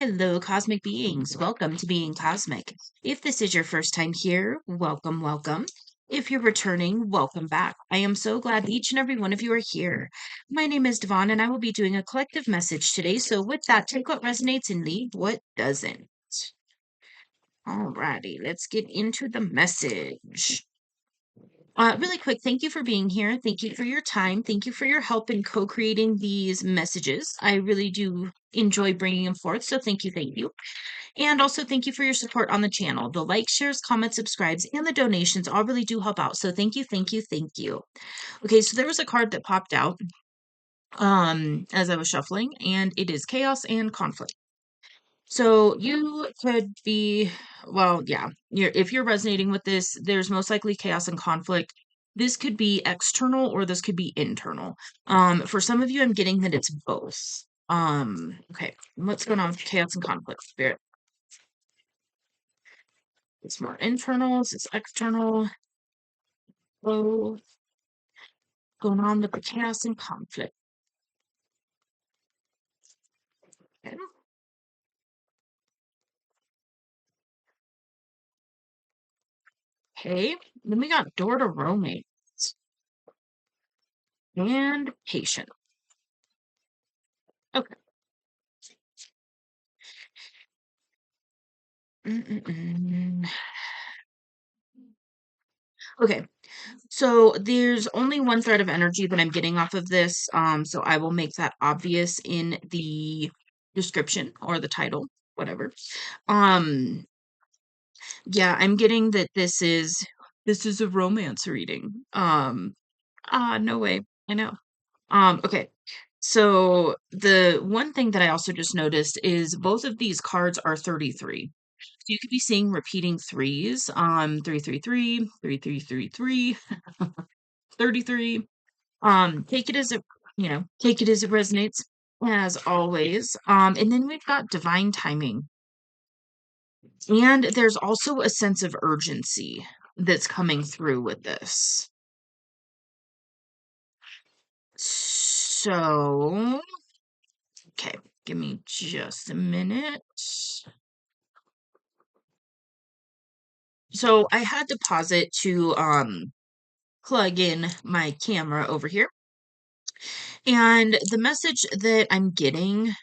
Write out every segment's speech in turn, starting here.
Hello, cosmic beings. Welcome to Being Cosmic. If this is your first time here, welcome, welcome. If you're returning, welcome back. I am so glad each and every one of you are here. My name is Devon, and I will be doing a collective message today. So, with that, take what resonates and leave what doesn't. Alrighty, let's get into the message. Really quick, thank you for being here. Thank you for your time. Thank you for your help in co-creating these messages. I really do enjoy bringing them forth. So thank you, thank you. And also thank you for your support on the channel. The likes, shares, comments, subscribes, and the donations all really do help out. So thank you, thank you, thank you. Okay, so there was a card that popped out as I was shuffling, and it is chaos and conflict. So you could be, well, yeah, if you're resonating with this, there's most likely chaos and conflict. This could be external or this could be internal. For some of you, I'm getting that it's both. Okay, what's going on with chaos and conflict, Spirit? It's more internal, it's external. Both going on with the chaos and conflict. Okay. Okay, then we got door to romance and patient. Okay. Mm-mm-mm. Okay, so there's only one thread of energy that I'm getting off of this, so I will make that obvious in the description or the title, whatever. Um, yeah, I'm getting that this is a romance reading. No way. I know. Okay. So the one thing that I also just noticed is both of these cards are 33. So you could be seeing repeating threes, 333, 3333, 33. Take it as take it as it resonates, as always. And then we've got divine timing. And there's also a sense of urgency that's coming through with this. So, okay, give me just a minute. So I had to pause it to plug in my camera over here. And the message that I'm getting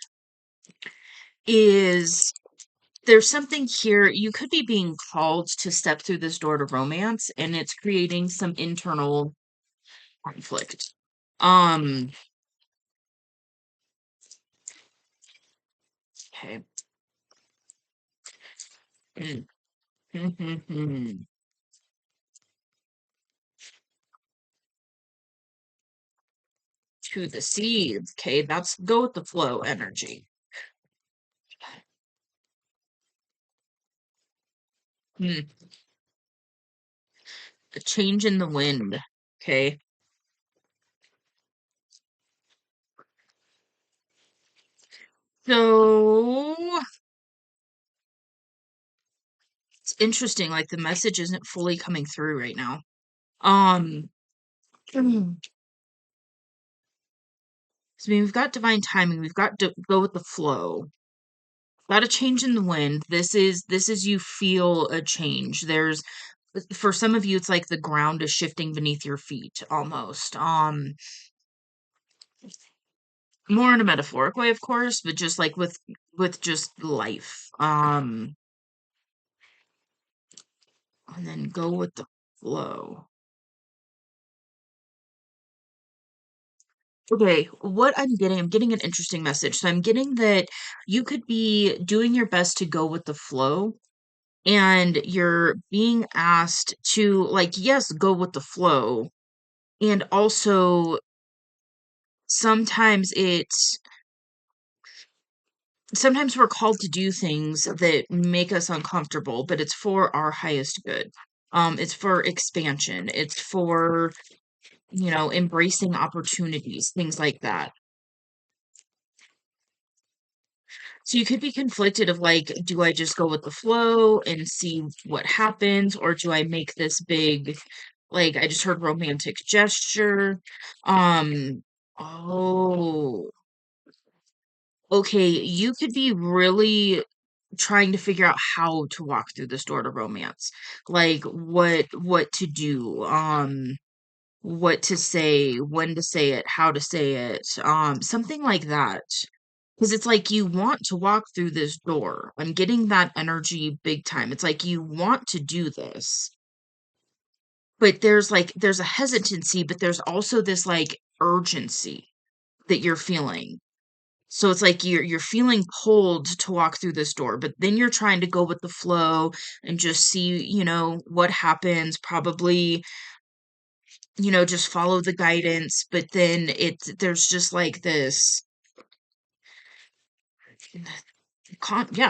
is there's something here. You could be being called to step through this door to romance, and it's creating some internal conflict. Um, okay. To the seeds. Okay, that's go with the flow energy. A change in the wind. Okay. So it's interesting, like the message isn't fully coming through right now. So we've got divine timing, we've got to go with the flow. Got a change in the wind. This is you feel a change. There's for some of you it's like the ground is shifting beneath your feet almost. More in a metaphoric way, of course, but just like with just life. And then go with the flow. Okay, what I'm getting an interesting message. So I'm getting that you could be doing your best to go with the flow, and you're being asked to, like, yes, go with the flow. And also, sometimes sometimes we're called to do things that make us uncomfortable, but it's for our highest good. It's for expansion. It's for, embracing opportunities, things like that. So you could be conflicted of like, do I just go with the flow and see what happens, or do I make this big, like I just heard romantic gesture. Um, oh, okay, you could be really trying to figure out how to walk through this door to romance. Like what to do, what to say, when to say it, how to say it, something like that. Because it's like you want to walk through this door. I'm getting that energy big time. It's like you want to do this, but there's a hesitancy, but there's also this like urgency that you're feeling. So it's like you're feeling pulled to walk through this door, but then you're trying to go with the flow and just see, what happens, probably, just follow the guidance, but then there's just like this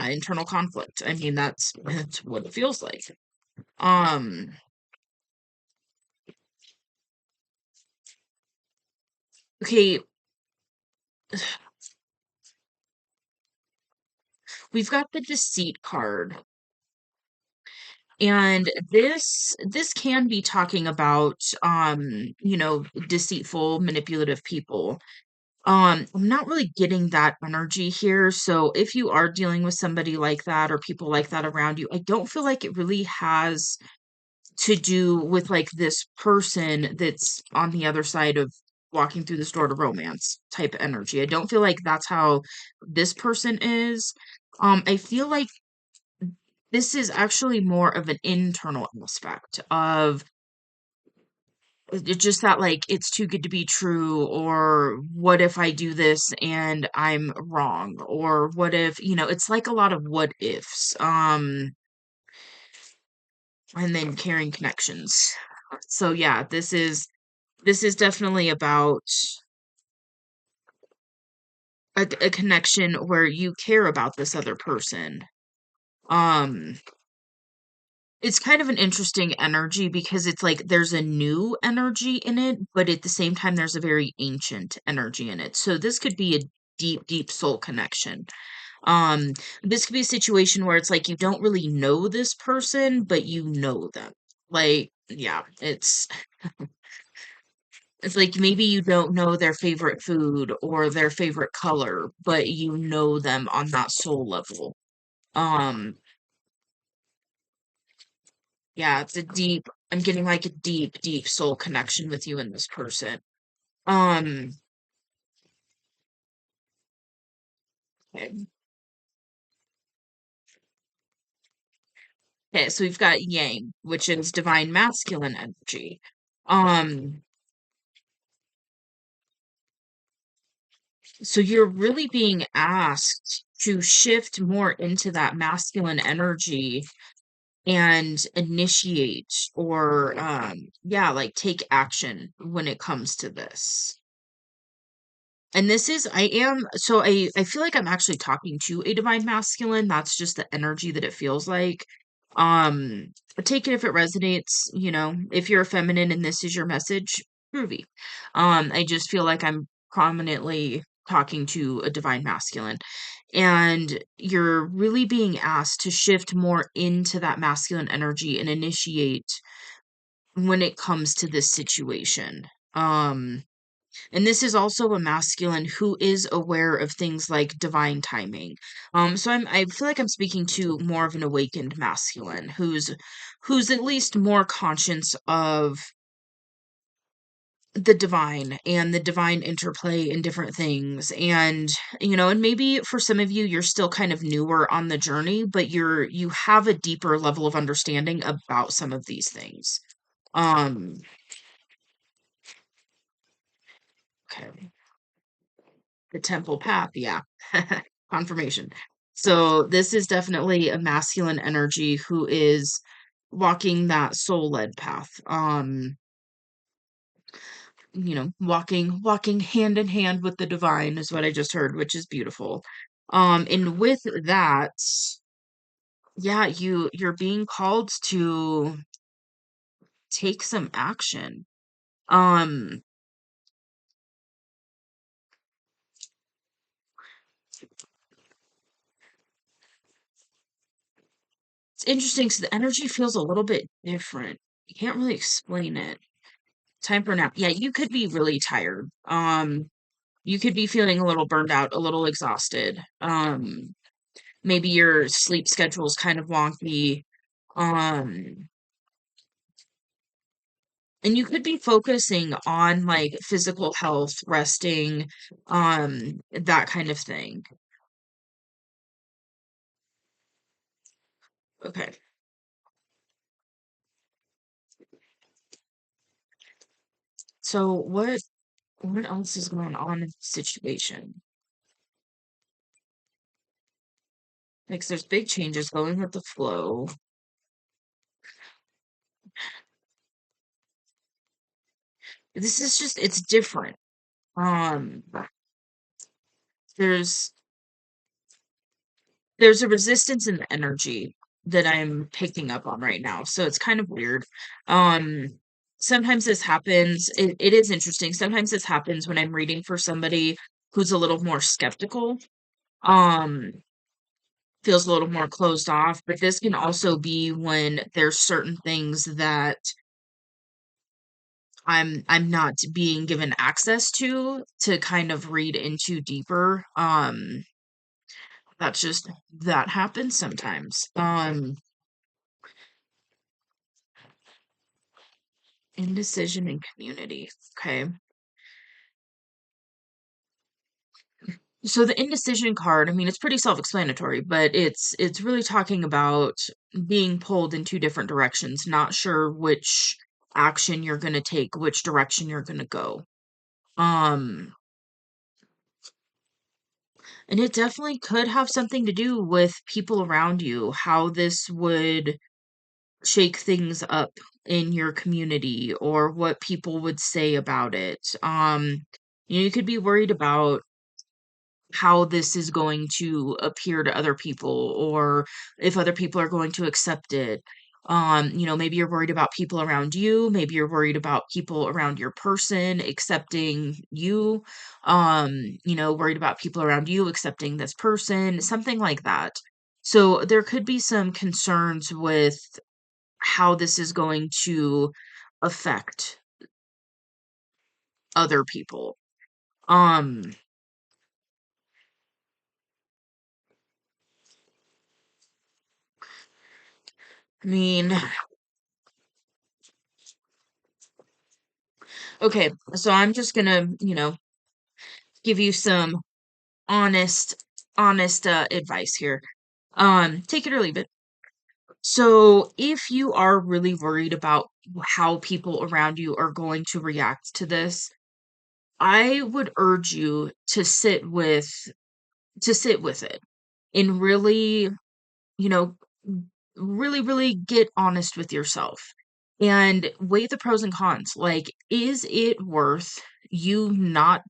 internal conflict. I mean, that's what it feels like. Um, okay, we've got the deceit card. And this can be talking about deceitful, manipulative people. I'm not really getting that energy here. So if you are dealing with somebody like that or people like that around you, I don't feel like it really has to do with like this person that's on the other side of walking through this door to romance type energy. I don't feel like that's how this person is. I feel like this is actually more of an internal aspect of it's just that like it's too good to be true, or what if I do this and I'm wrong, or what if, it's like a lot of what ifs, and then carrying connections. So yeah, this is definitely about a connection where you care about this other person. um It's kind of an interesting energy because it's like there's a new energy in it, but at the same time, there's a very ancient energy in it. So this could be a deep, deep soul connection. Um, this could be a situation where it's like you don't really know this person, but you know them. Like, yeah, it's like maybe you don't know their favorite food or their favorite color, but you know them on that soul level. Um, yeah, I'm getting like a deep, deep soul connection with you and this person. Um, okay, okay, so we've got Yang, which is divine masculine energy. Um, so you're really being asked to shift more into that masculine energy and initiate or yeah, like take action when it comes to this. And this is I am so I feel like I'm actually talking to a divine masculine. That's just the energy that it feels like. Take it if it resonates, if you're a feminine and this is your message, groovy. I just feel like I'm prominently talking to a divine masculine. And you're really being asked to shift more into that masculine energy and initiate when it comes to this situation. Um and this is also a masculine who is aware of things like divine timing. So I feel like I'm speaking to more of an awakened masculine who's at least more conscious of the divine and the divine interplay in different things. And maybe for some of you you're still kind of newer on the journey, but you have a deeper level of understanding about some of these things. Um okay. The temple path, yeah. Confirmation. So this is definitely a masculine energy who is walking that soul-led path. Walking hand in hand with the divine is what I just heard, which is beautiful. And with that, yeah, you're being called to take some action. Um, it's interesting. So the energy feels a little bit different. You can't really explain it. Time for a nap. Yeah, you could be really tired. You could be feeling a little burned out, a little exhausted. Maybe your sleep schedule is kind of wonky. Um, and you could be focusing on like physical health, resting, that kind of thing. Okay. So what else is going on in the situation? Like there's big changes going with the flow. This is just it's different. Um, there's there's a resistance in the energy that I'm picking up on right now. So it's kind of weird. Um, sometimes this happens. It is interesting. Sometimes this happens when I'm reading for somebody who's a little more skeptical. Um, feels a little more closed off, but this can also be when there's certain things that I'm not being given access to kind of read into deeper. That's just that happens sometimes. Indecision and community. Okay. So the indecision card, I mean, it's pretty self-explanatory, but it's really talking about being pulled in two different directions, not sure which action you're going to take, which direction you're going to go. Um, and it definitely could have something to do with people around you, how this would shake things up in your community or what people would say about it. You could be worried about how this is going to appear to other people or if other people are going to accept it. Maybe you're worried about people around you, maybe you're worried about people around your person accepting you, worried about people around you accepting this person, something like that. So there could be some concerns with how this is going to affect other people. Um, I mean, okay, so I'm just gonna, give you some honest, honest advice here. Take it or leave it. So if you are really worried about how people around you are going to react to this, I would urge you to sit with it and really you know, really, really get honest with yourself and weigh the pros and cons. Like, is it worth you not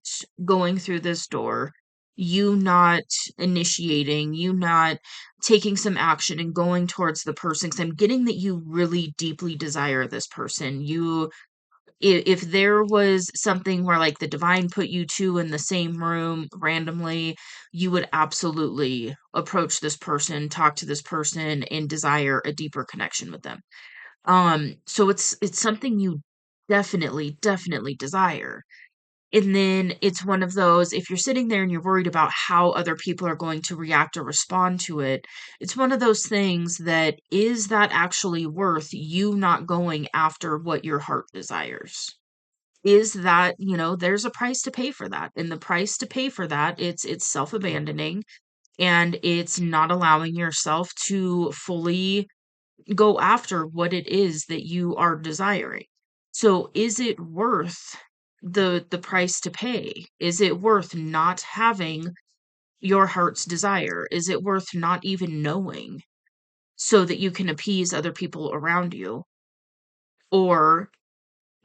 going through this door, you not initiating, you not taking some action and going towards the person? Because I'm getting that you really deeply desire this person. If there was something where like the divine put you two in the same room randomly, you would absolutely approach this person, talk to this person, and desire a deeper connection with them. So it's something you definitely, definitely desire. And then it's one of those, if you're sitting there and you're worried about how other people are going to react or respond to it, it's one of those things that is that actually worth you not going after what your heart desires? Is that, there's a price to pay for that. And the price to pay for that, it's self-abandoning and it's not allowing yourself to fully go after what it is that you are desiring. So is it worth the price to pay? Is it worth not having your heart's desire? Is it worth not even knowing so that you can appease other people around you? Or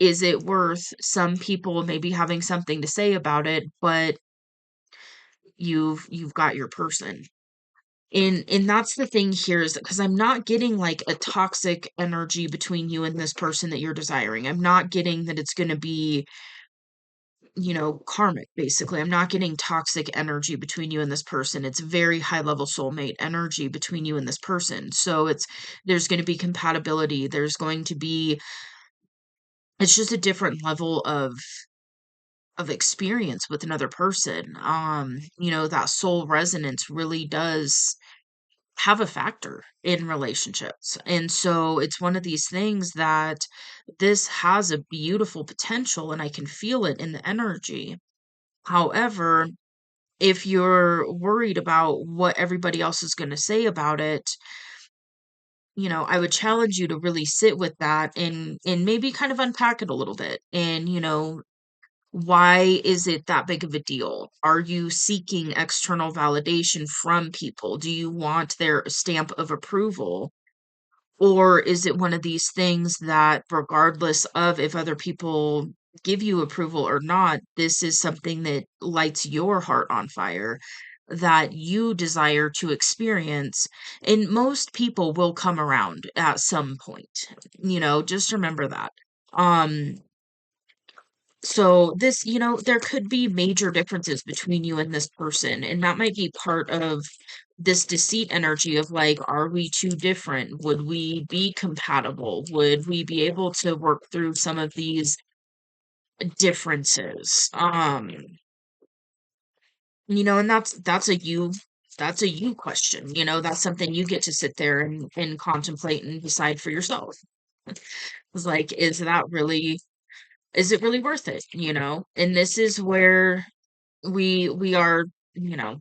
is it worth some people maybe having something to say about it, but you've got your person? And that's the thing here is that because I'm not getting like a toxic energy between you and this person that you're desiring. I'm not getting that it's going to be, karmic, basically. I'm not getting toxic energy between you and this person. It's very high level soulmate energy between you and this person. So there's going to be compatibility. It's just a different level of experience with another person. That soul resonance really does have a factor in relationships. And so it's one of these things that this has a beautiful potential and I can feel it in the energy. However, if you're worried about what everybody else is going to say about it, I would challenge you to really sit with that and maybe kind of unpack it a little bit. And, why is it that big of a deal? Are you seeking external validation from people? Do you want their stamp of approval? Or is it one of these things that, regardless of if other people give you approval or not, this is something that lights your heart on fire that you desire to experience? And most people will come around at some point. Just remember that. Um, so this, there could be major differences between you and this person, and that might be part of this deceit energy of like, are we too different? Would we be compatible? Would we be able to work through some of these differences? And that's a you question. That's something you get to sit there and contemplate and decide for yourself. It's like, is it really worth it? And this is where we are, you know,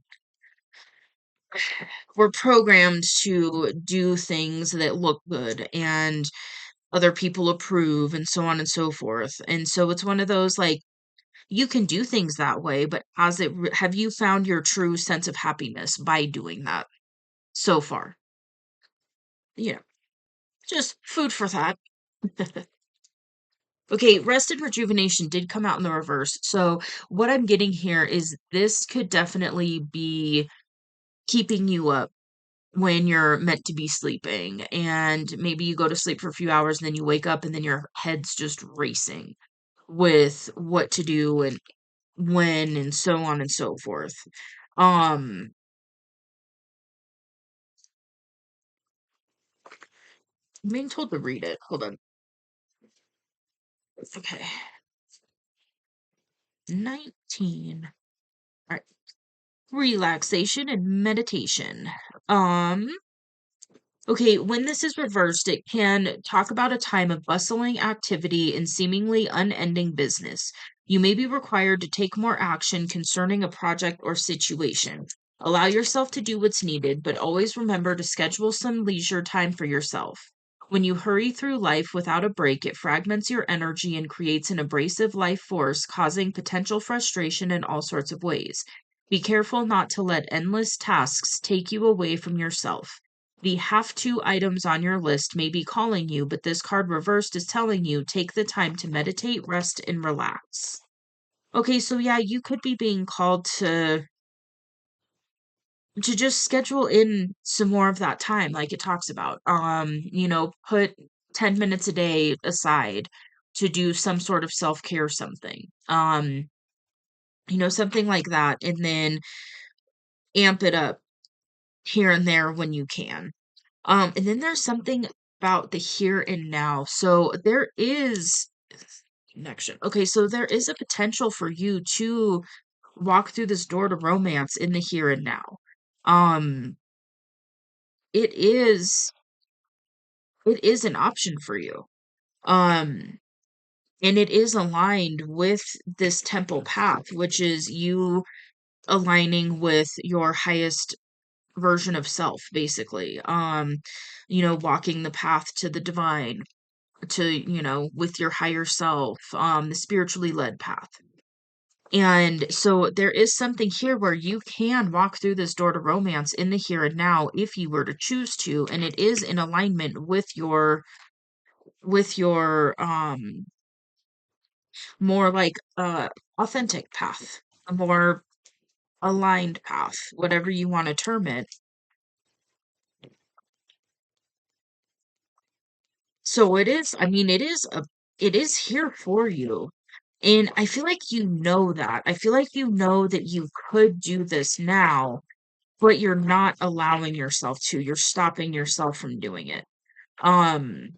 we're programmed to do things that look good and other people approve and so on and so forth. And so it's one of those like you can do things that way, but have you found your true sense of happiness by doing that so far? You know, just food for thought. Okay, rest and rejuvenation did come out in the reverse. So what I'm getting here is this could definitely be keeping you up when you're meant to be sleeping. And maybe you go to sleep for a few hours and then you wake up and then your head's just racing with what to do and when and so on and so forth. Um, I'm being told to read it. Hold on. Okay. 19. All right. Relaxation and meditation. Um, Okay, when this is reversed, it can talk about a time of bustling activity and seemingly unending business. You may be required to take more action concerning a project or situation. Allow yourself to do what's needed, but always remember to schedule some leisure time for yourself. When you hurry through life without a break, it fragments your energy and creates an abrasive life force, causing potential frustration in all sorts of ways. Be careful not to let endless tasks take you away from yourself. The have to items on your list may be calling you, but this card reversed is telling you take the time to meditate, rest, and relax. Okay, so yeah, you could be being called to just schedule in some more of that time, like it talks about. Put 10 minutes a day aside to do some sort of self-care something. Something like that, and then amp it up here and there when you can. And then there's something about the here and now. So there is connection. Okay, so there is a potential for you to walk through this door to romance in the here and now. Um, it is it is an option for you. Um, and it is aligned with this temple path, which is you aligning with your highest version of self, basically. Walking the path to the divine to, with your higher self, the spiritually led path. And so there is something here where you can walk through this door to romance in the here and now if you were to choose to, and it is in alignment with your more like authentic path, a more aligned path, whatever you want to term it. So it is, I mean, it is here for you. And I feel like you know that. I feel like you know that you could do this now, but you're not allowing yourself to. You're stopping yourself from doing it. Um,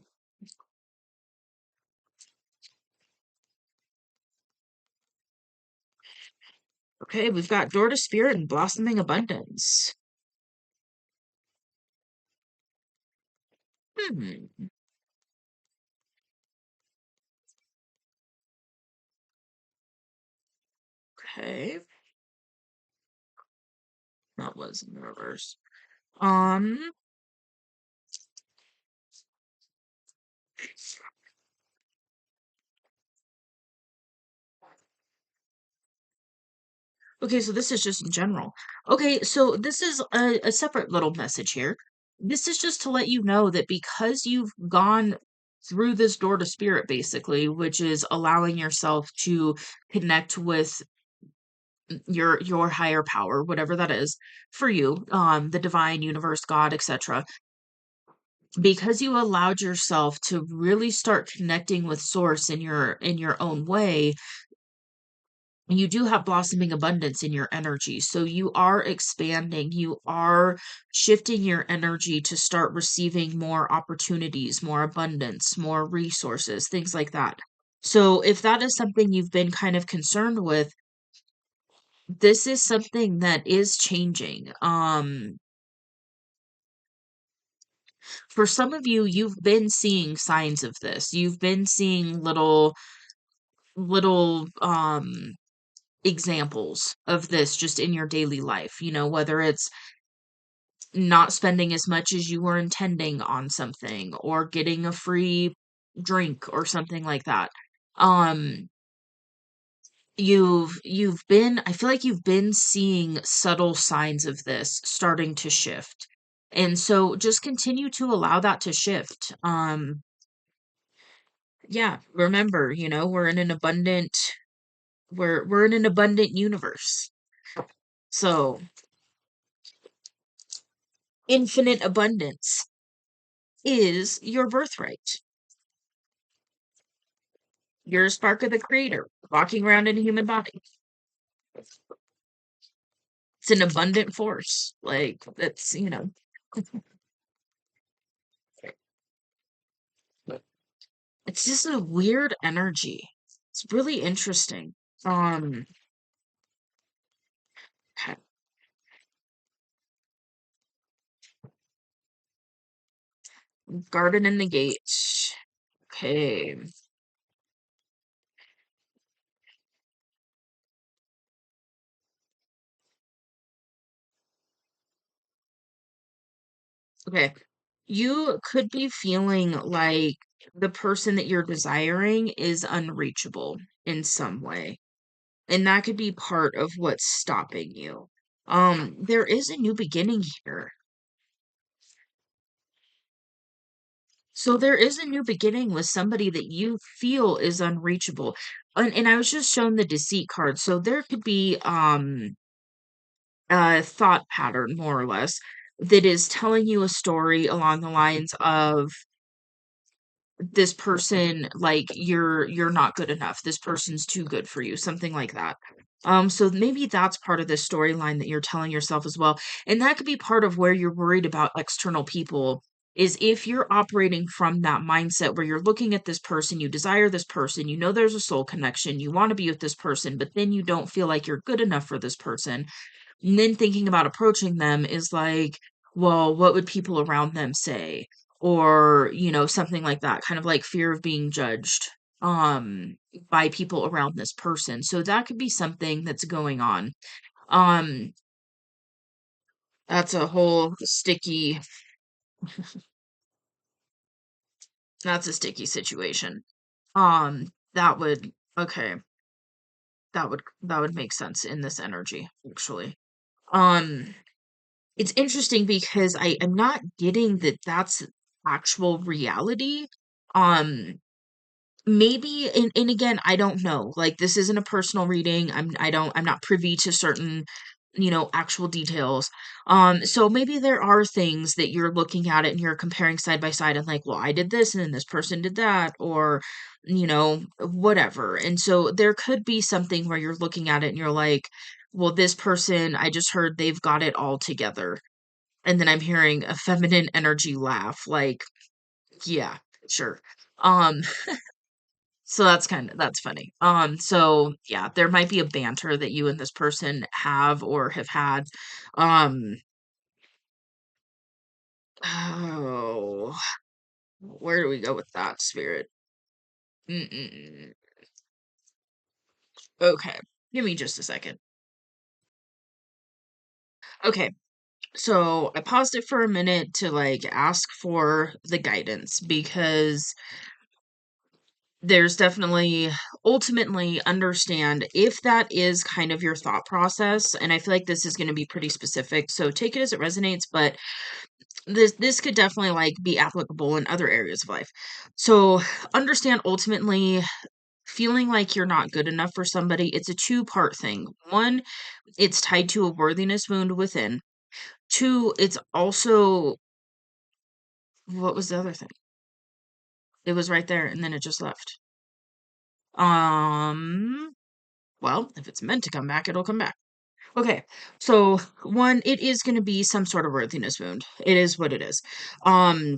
Okay, we've got door to spirit and blossoming abundance. Hmm. Okay, that was in reverse. Um, okay, so this is just in general. Okay, so this is a separate little message here. This is just to let you know that because you've gone through this door to spirit, basically, which is allowing yourself to connect with your higher power, whatever that is for you, the divine universe, God, etc. Because you allowed yourself to really start connecting with source in your own way, you do have blossoming abundance in your energy. So you are expanding, you are shifting your energy to start receiving more opportunities, more abundance, more resources, things like that. So if that is something you've been kind of concerned with, this is something that is changing. For some of you, you've been seeing signs of this. You've been seeing little examples of this just in your daily life, whether it's not spending as much as you were intending on something or getting a free drink or something like that. Um, you've been I feel like you've been seeing subtle signs of this starting to shift. And so just continue to allow that to shift. Yeah, remember, we're in an abundant universe. So, infinite abundance is your birthright. You're a spark of the creator walking around in a human body. It's an abundant force. Like, it's just a weird energy. It's really interesting. Um, okay, garden in the gate. Okay. Okay. You could be feeling like the person that you're desiring is unreachable in some way. And that could be part of what's stopping you. There is a new beginning here. So there is a new beginning with somebody that you feel is unreachable. And I was just shown the deceit card. So there could be a thought pattern more or less that is telling you a story along the lines of this person, like, you're not good enough, this person's too good for you, something like that. So maybe that's part of the storyline that you're telling yourself as well, and that could be part of where you're worried about external people, is if you're operating from that mindset where you're looking at this person, you desire this person, you know there's a soul connection, you want to be with this person, but then you don't feel like you're good enough for this person, and then thinking about approaching them is like, well, what would people around them say? Or, something like that, kind of like fear of being judged by people around this person. So that could be something that's going on. Um, that's a whole sticky that's a sticky situation. That would okay, that would make sense in this energy, actually. Um, it's interesting because I'm not getting that that's actual reality. Um, maybe, and again, I don't know. Like, this isn't a personal reading. I'm not privy to certain, actual details. So maybe there are things that you're looking at it and you're comparing side by side and like, well, I did this and then this person did that, or whatever. And so there could be something where you're looking at it and you're like, well, this person, I just heard they've got it all together. And then I'm hearing a feminine energy laugh, like, yeah, sure. Um, So that's funny. So yeah, there might be a banter that you and this person have or have had. Um, oh, where do we go with that, spirit? Mm-mm. Okay, give me just a second. Okay, so I paused it for a minute to like ask for the guidance because there's definitely ultimately understand if that is kind of your thought process, and I feel like this is going to be pretty specific, so take it as it resonates, but this could definitely like be applicable in other areas of life. So understand ultimately feeling like you're not good enough for somebody, it's a two-part thing. One, it's tied to a worthiness wound within. Two, it's also what was the other thing? It was right there and then it just left. Um, well, if it's meant to come back, it'll come back. Okay. So, one, it is going to be some sort of worthiness wound. It is what it is. Um,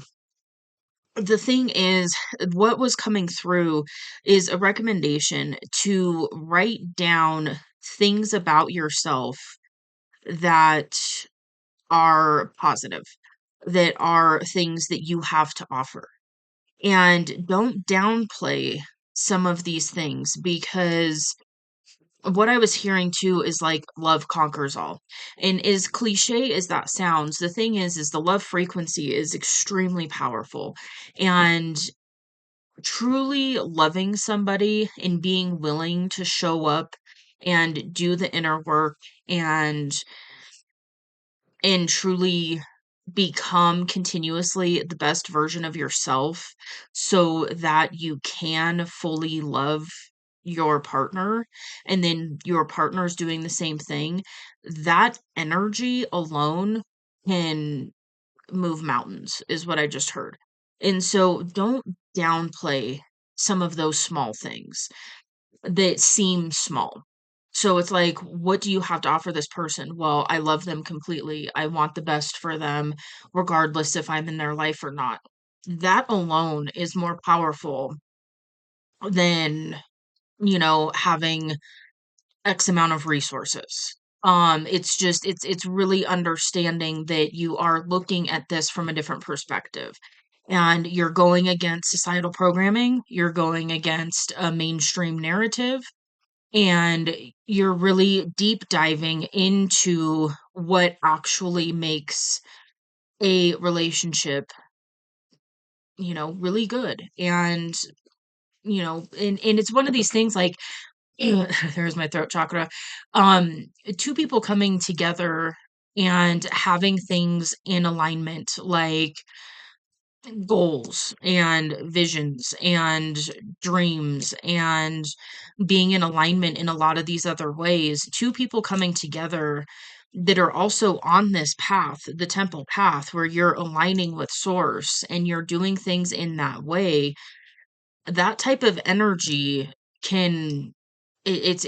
the thing is, what was coming through is a recommendation to write down things about yourself that are positive, that are things that you have to offer. And don't downplay some of these things because what I was hearing too is like love conquers all. And as cliche as that sounds, the thing is the love frequency is extremely powerful. And truly loving somebody and being willing to show up and do the inner work and truly become continuously the best version of yourself so that you can fully love your partner and then your partner's doing the same thing, that energy alone can move mountains, is what I just heard. And so don't downplay some of those small things that seem small. So it's like, what do you have to offer this person? Well, I love them completely. I want the best for them, regardless if I'm in their life or not. That alone is more powerful than, having X amount of resources. It's just it's really understanding that you are looking at this from a different perspective. And you're going against societal programming, you're going against a mainstream narrative, and you're really deep diving into what actually makes a relationship, really good. And, and it's one of these things like there's my throat chakra. Two people coming together and having things in alignment, like goals and visions and dreams and being in alignment in a lot of these other ways. Two people coming together that are also on this path, the temple path, where you're aligning with source and you're doing things in that way, that type of energy can it's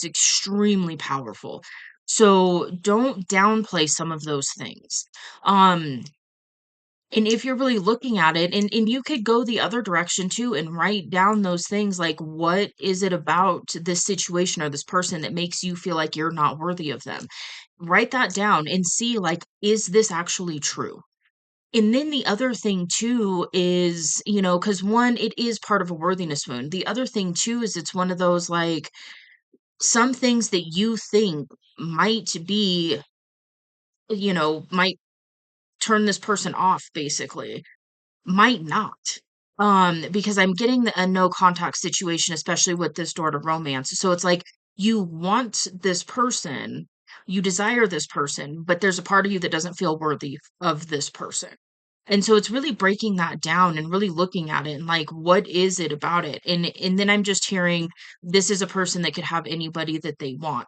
extremely powerful. So don't downplay some of those things. Um and if you're really looking at it, and you could go the other direction too and write down those things like, what is it about this situation or this person that makes you feel like you're not worthy of them? Write that down and see, like, is this actually true? And then the other thing too is, because one, it is part of a worthiness wound. The other thing too is it's one of those like some things that you think might be, might turn this person off basically might not. Because I'm getting a no contact situation, especially with this door to romance. So it's like you want this person, you desire this person, but there's a part of you that doesn't feel worthy of this person. And so it's really breaking that down and really looking at it and like, what is it about it? And then I'm just hearing this is a person that could have anybody that they want.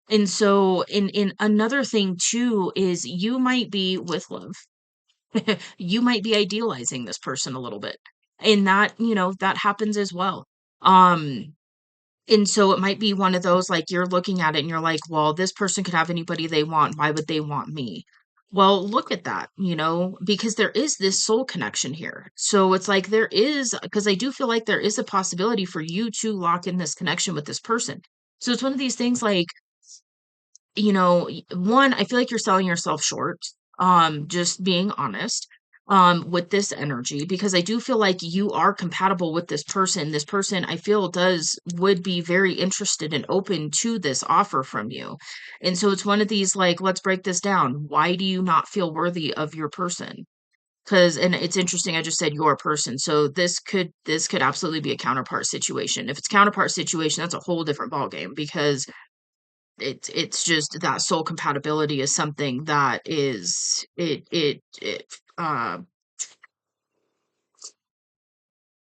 And so in another thing too is you might be with love, you might be idealizing this person a little bit. And that, that happens as well. Um, and so it might be one of those like you're looking at it and you're like, well, this person could have anybody they want. Why would they want me? Well, look at that, because there is this soul connection here. So it's like there is, because I do feel like there is a possibility for you to lock in this connection with this person. So it's one of these things like, one, I feel like you're selling yourself short, just being honest, with this energy, because I do feel like you are compatible with this person. This person, I feel, would be very interested and open to this offer from you. And so it's one of these like, let's break this down. Why do you not feel worthy of your person? Because, and it's interesting, I just said your person. So this could absolutely be a counterpart situation. If it's counterpart situation, that's a whole different ballgame because it's just that soul compatibility is something that is uh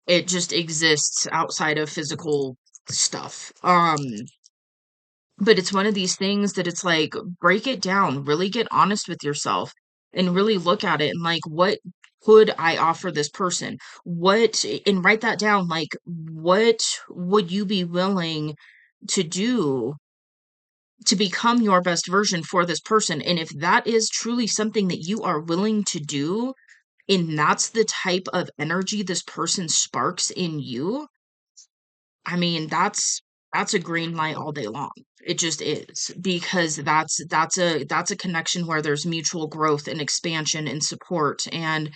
it just exists outside of physical stuff. But it's one of these things that it's like break it down, really get honest with yourself and really look at it and like what could I offer this person? What and write that down like what would you be willing to do to become your best version for this person. And if that is truly something that you are willing to do, and that's the type of energy this person sparks in you, I mean, that's a green light all day long. It just is because that's a connection where there's mutual growth and expansion and support and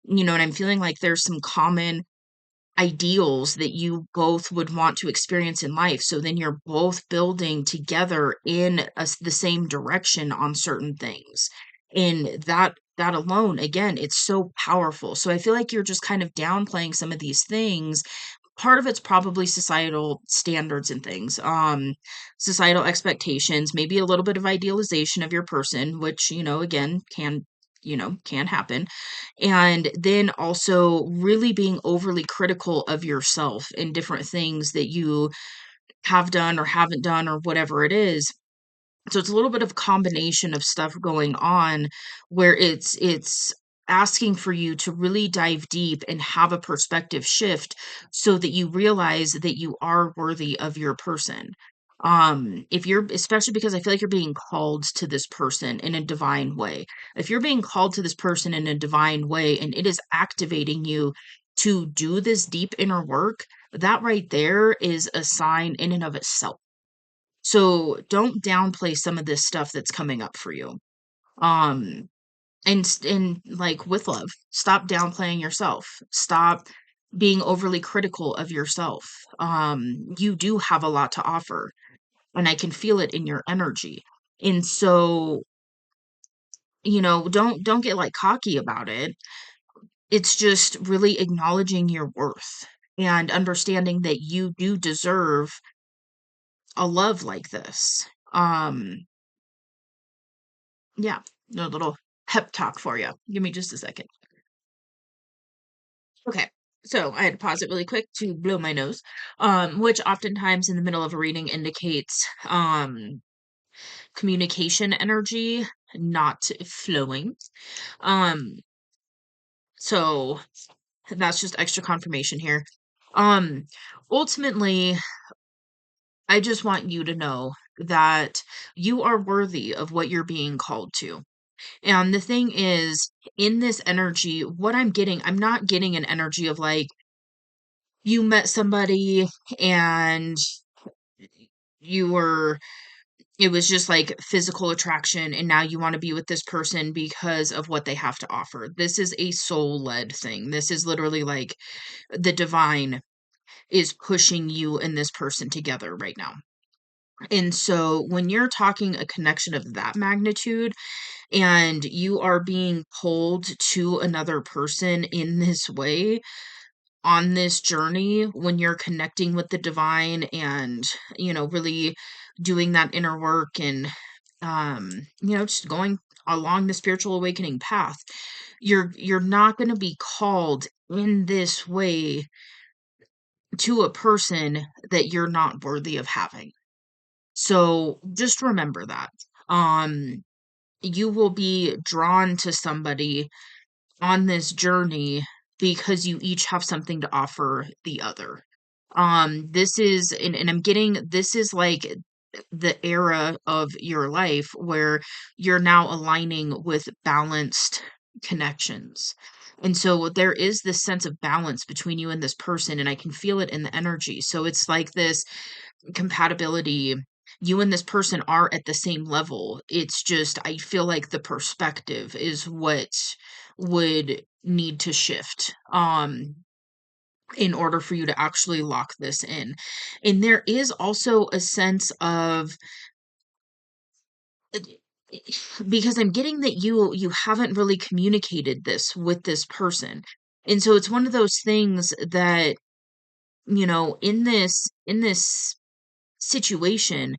and I'm feeling like there's some common ideals that you both would want to experience in life. So then you're both building together in the same direction on certain things. And that alone, again, it's so powerful. So I feel like you're just kind of downplaying some of these things. Part of it's probably societal standards and things, societal expectations, maybe a little bit of idealization of your person, which, again, can happen, and then also really being overly critical of yourself in different things that you have done or haven't done or whatever it is. So it's a little bit of a combination of stuff going on where it's asking for you to really dive deep and have a perspective shift so that you realize that you are worthy of your person. If you're especially because I feel like you're being called to this person in a divine way. If you're being called to this person in a divine way and it is activating you to do this deep inner work, that right there is a sign in and of itself. So don't downplay some of this stuff that's coming up for you. Um and like with love, stop downplaying yourself. Stop being overly critical of yourself. You do have a lot to offer and I can feel it in your energy. And so, don't get like cocky about it. It's just really acknowledging your worth and understanding that you do deserve a love like this. Yeah, a little pep talk for you. Give me just a second. Okay. So I had to pause it really quick to blow my nose, which oftentimes in the middle of a reading indicates communication energy not flowing. Um, so that's just extra confirmation here. Um, ultimately, I just want you to know that you are worthy of what you're being called to. And the thing is, in this energy, what I'm not getting an energy of like you met somebody and you were, it was just like physical attraction, and now you want to be with this person because of what they have to offer. This is a soul led thing. This is literally like the divine is pushing you and this person together right now. And so when you're talking a connection of that magnitude, and you are being pulled to another person in this way on this journey when you're connecting with the divine and really doing that inner work and just going along the spiritual awakening path, you're not going to be called in this way to a person that you're not worthy of having. So just remember that. um you will be drawn to somebody on this journey because you each have something to offer the other. This is, and I'm getting, this is like the era of your life where you're now aligning with balanced connections. And so there is this sense of balance between you and this person, and I can feel it in the energy. So it's like this compatibility. You and this person are at the same level. It's just, I feel like the perspective is what would need to shift. In order for you to actually lock this in. And there is also a sense of uh, because I'm getting that you haven't really communicated this with this person. And so it's one of those things that, in this situation,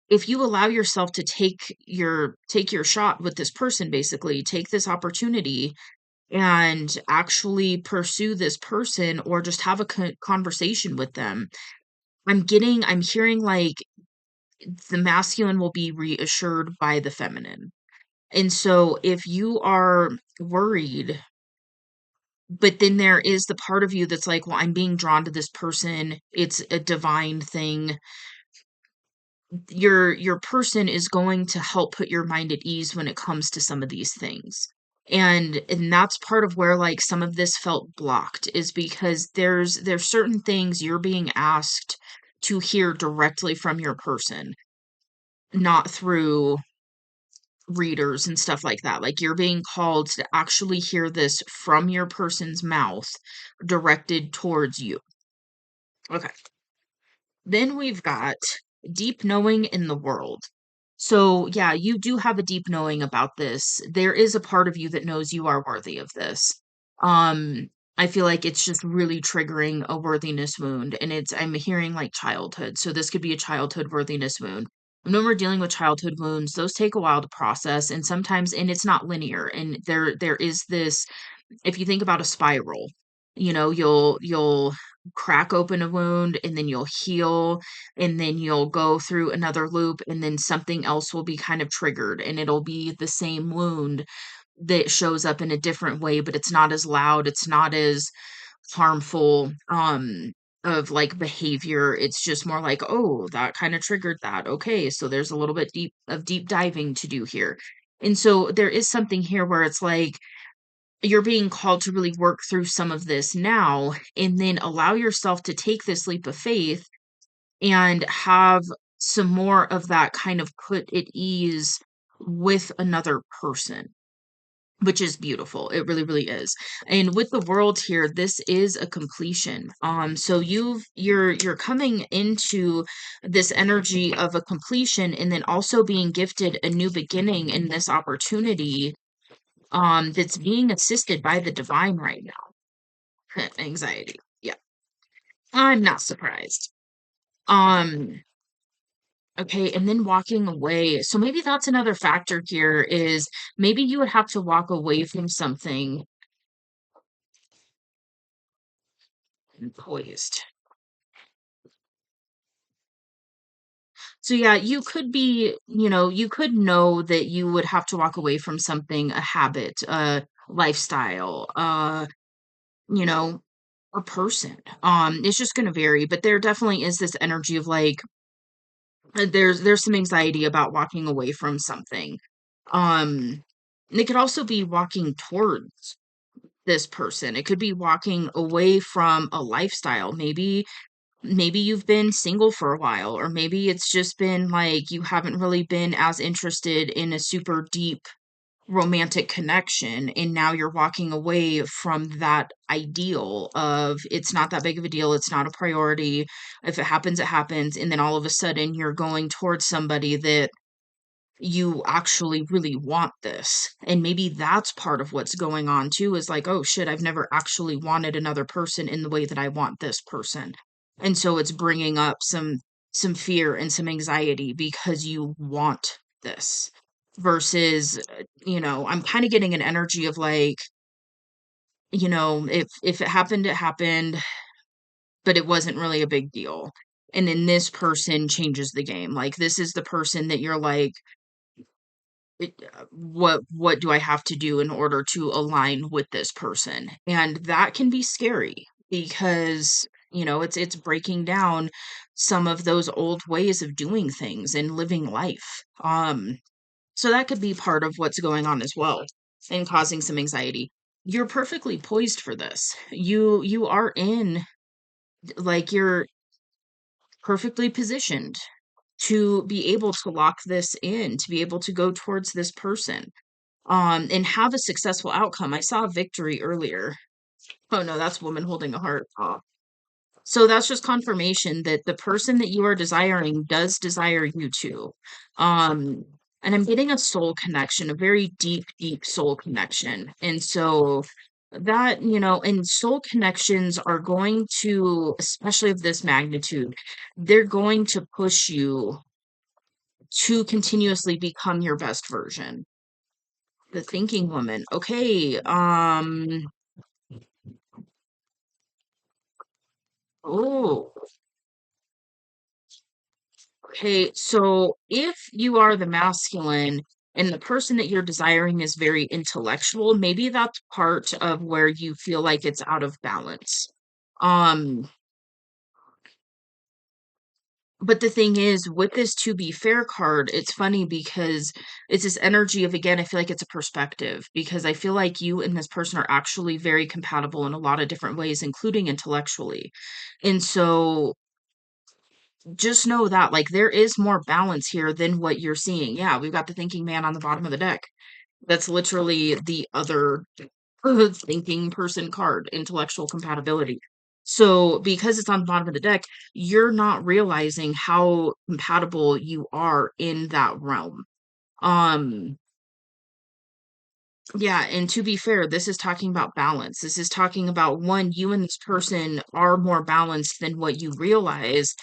if you allow yourself to take your shot with this person, basically, take this opportunity and actually pursue this person or just have a conversation with them. I'm hearing like the masculine will be reassured by the feminine. And so if you are worried, but then there is the part of you that's like, well, I'm being drawn to this person. It's a divine thing. Your person is going to help put your mind at ease when it comes to some of these things. And that's part of where like some of this felt blocked is because there's certain things you're being asked to hear directly from your person, not through readers and stuff like that. Like you're being called to actually hear this from your person's mouth directed towards you. Okay. Then we've got deep knowing in the world. So, yeah, you do have a deep knowing about this. There is a part of you that knows you are worthy of this. Um, I feel like it's just really triggering a worthiness wound, and I'm hearing like childhood. So this could be a childhood worthiness wound. And when we're dealing with childhood wounds, those take a while to process, and sometimes, and it's not linear. And there is this, if you think about a spiral, you'll crack open a wound and then you'll heal and then you'll go through another loop and then something else will be kind of triggered and it'll be the same wound that shows up in a different way, but it's not as loud, it's not as harmful of like behavior. It's just more like, oh, that kind of triggered that. Okay, so there's a little bit deep diving to do here. And so there is something here where it's like you're being called to really work through some of this now and then allow yourself to take this leap of faith and have some more of that kind of put at ease with another person, which is beautiful. It really, really is. And with the world here, this is a completion. So you're coming into this energy of a completion and then also being gifted a new beginning in this opportunity that's being assisted by the divine right now. Anxiety. Yeah. I'm not surprised. Um, okay, and then walking away. So maybe that's another factor here is maybe you would have to walk away from something poised. So yeah, you could be, you could know that you would have to walk away from something, a habit, a lifestyle, you know, a person. It's just going to vary, but there definitely is this energy of like there's some anxiety about walking away from something. Um, and it could also be walking towards this person. It could be walking away from a lifestyle. Maybe you've been single for a while, or maybe it's just been like you haven't really been as interested in a super deep romantic connection and now you're walking away from that ideal of it's not that big of a deal, it's not a priority, if it happens it happens, and then all of a sudden you're going towards somebody that you actually really want this. And maybe that's part of what's going on too is like, oh shit, I've never actually wanted another person in the way that I want this person. And so it's bringing up some fear and some anxiety because you want this versus I'm kind of getting an energy of like, if it happened it happened, but it wasn't really a big deal. And then this person changes the game. Like this is the person that you're like what do I have to do in order to align with this person? And that can be scary because It's breaking down some of those old ways of doing things and living life. So that could be part of what's going on as well and causing some anxiety. You're perfectly poised for this. You are in, like, you're perfectly positioned to be able to lock this in, to be able to go towards this person, and have a successful outcome. I saw victory earlier. Oh no, that's woman holding a heart. So that's just confirmation that the person that you are desiring does desire you too. Um, and I'm getting a soul connection, a very deep, deep soul connection. And so that, and soul connections are going to, especially of this magnitude, they're going to push you to continuously become your best version. The thinking woman. Okay. Oh, okay, so if you are the masculine and the person that you're desiring is very intellectual, maybe that's part of where you feel like it's out of balance. Um, but the thing is, with this to be fair card, it's funny because it's this energy of, again, I feel like it's a perspective because I feel like you and this person are actually very compatible in a lot of different ways, including intellectually. And so just know that like there is more balance here than what you're seeing. Yeah, we've got the thinking man on the bottom of the deck. That's literally the other thinking person card, intellectual compatibility. So because it's on the bottom of the deck, you're not realizing how compatible you are in that realm. Um yeah, and to be fair, this is talking about balance. This is talking about one, you and this person are more balanced than what you realize.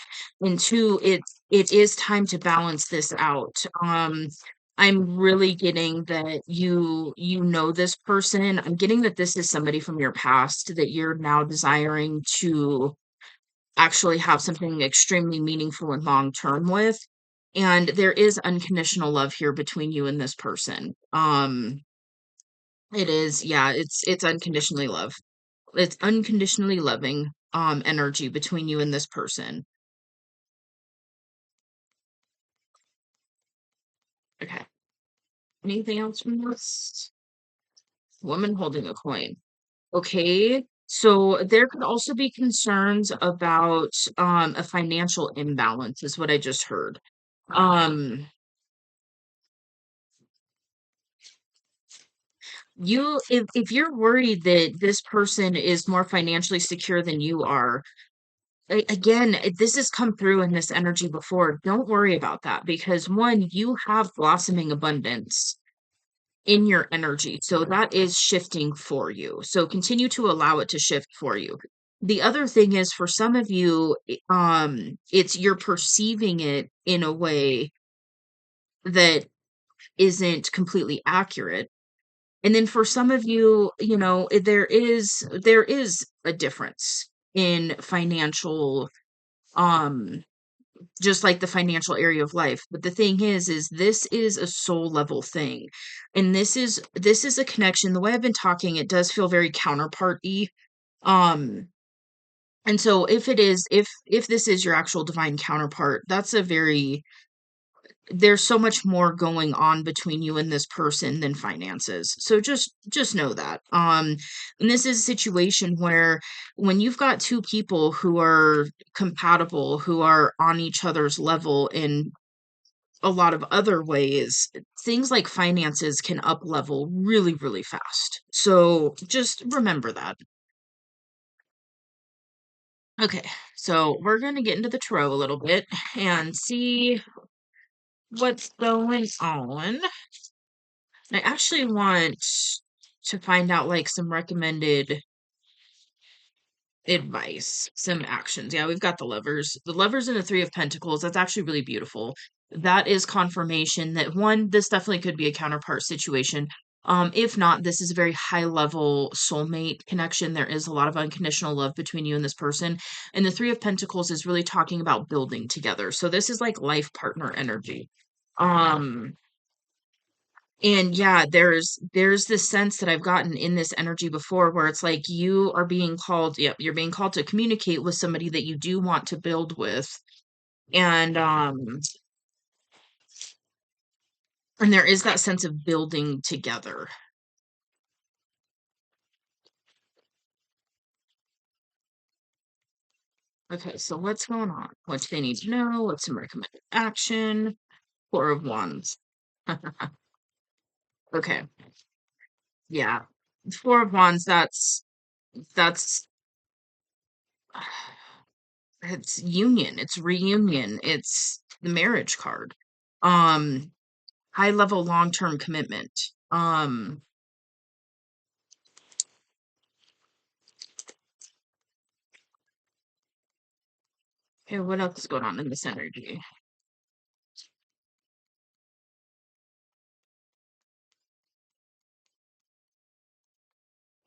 And two, it is time to balance this out. I'm really getting that you know this person. I'm getting that this is somebody from your past that you're now desiring to actually have something extremely meaningful and long term with. And there is unconditional love here between you and this person. It is, yeah, it's unconditionally love. It's unconditionally loving energy between you and this person. Okay. Anything else from this? Woman holding a coin. Okay. So there could also be concerns about a financial imbalance is what I just heard. Um if you're worried that this person is more financially secure than you are, again, this has come through in this energy before. Don't worry about that because one, you have blossoming abundance in your energy. So that is shifting for you. So continue to allow it to shift for you. The other thing is for some of you, it's you're perceiving it in a way that isn't completely accurate. And then for some of you, there is a difference in financial um just like the financial area of life. But the thing is this is a soul level thing. And this is a connection. The way I've been talking, it does feel very counterparty. Um, and so if this is your actual divine counterpart, that's a very there's so much more going on between you and this person than finances. So just know that. And this is a situation where when you've got two people who are compatible, who are on each other's level in a lot of other ways, things like finances can up level really, really fast. So just remember that. Okay, so we're going to get into the tarot a little bit and see what's going on. I actually want to find out like some recommended advice, some actions. Yeah, we've got the lovers. The lovers and the three of pentacles. That's actually really beautiful. That is confirmation that one, this definitely could be a counterpart situation. If not, this is a very high level soulmate connection. There is a lot of unconditional love between you and this person. And the three of pentacles is really talking about building together. So this is like life partner energy. Um, And yeah, there's this sense that I've gotten in this energy before where it's like you are being called, yep, you're being called to communicate with somebody that you do want to build with. And and there is that sense of building together. Okay, so what's going on? What do they need to know? What's some recommended action? Four of Wands. Okay, yeah. Four of Wands, that's it's union, it's reunion, it's the marriage card. Um, high level long-term commitment. Um, okay, what else is going on in this energy?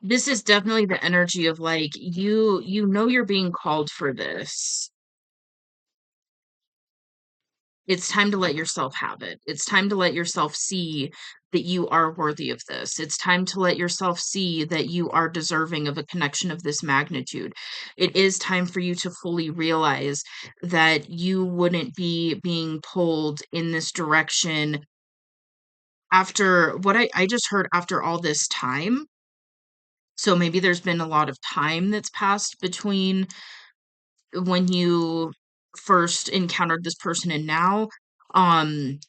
This is definitely the energy of like you know you're being called for this. It's time to let yourself have it. It's time to let yourself see that you are worthy of this. It's time to let yourself see that you are deserving of a connection of this magnitude. It is time for you to fully realize that you wouldn't be being pulled in this direction after what I just heard after all this time. So maybe there's been a lot of time that's passed between when you first encountered this person and now. Um,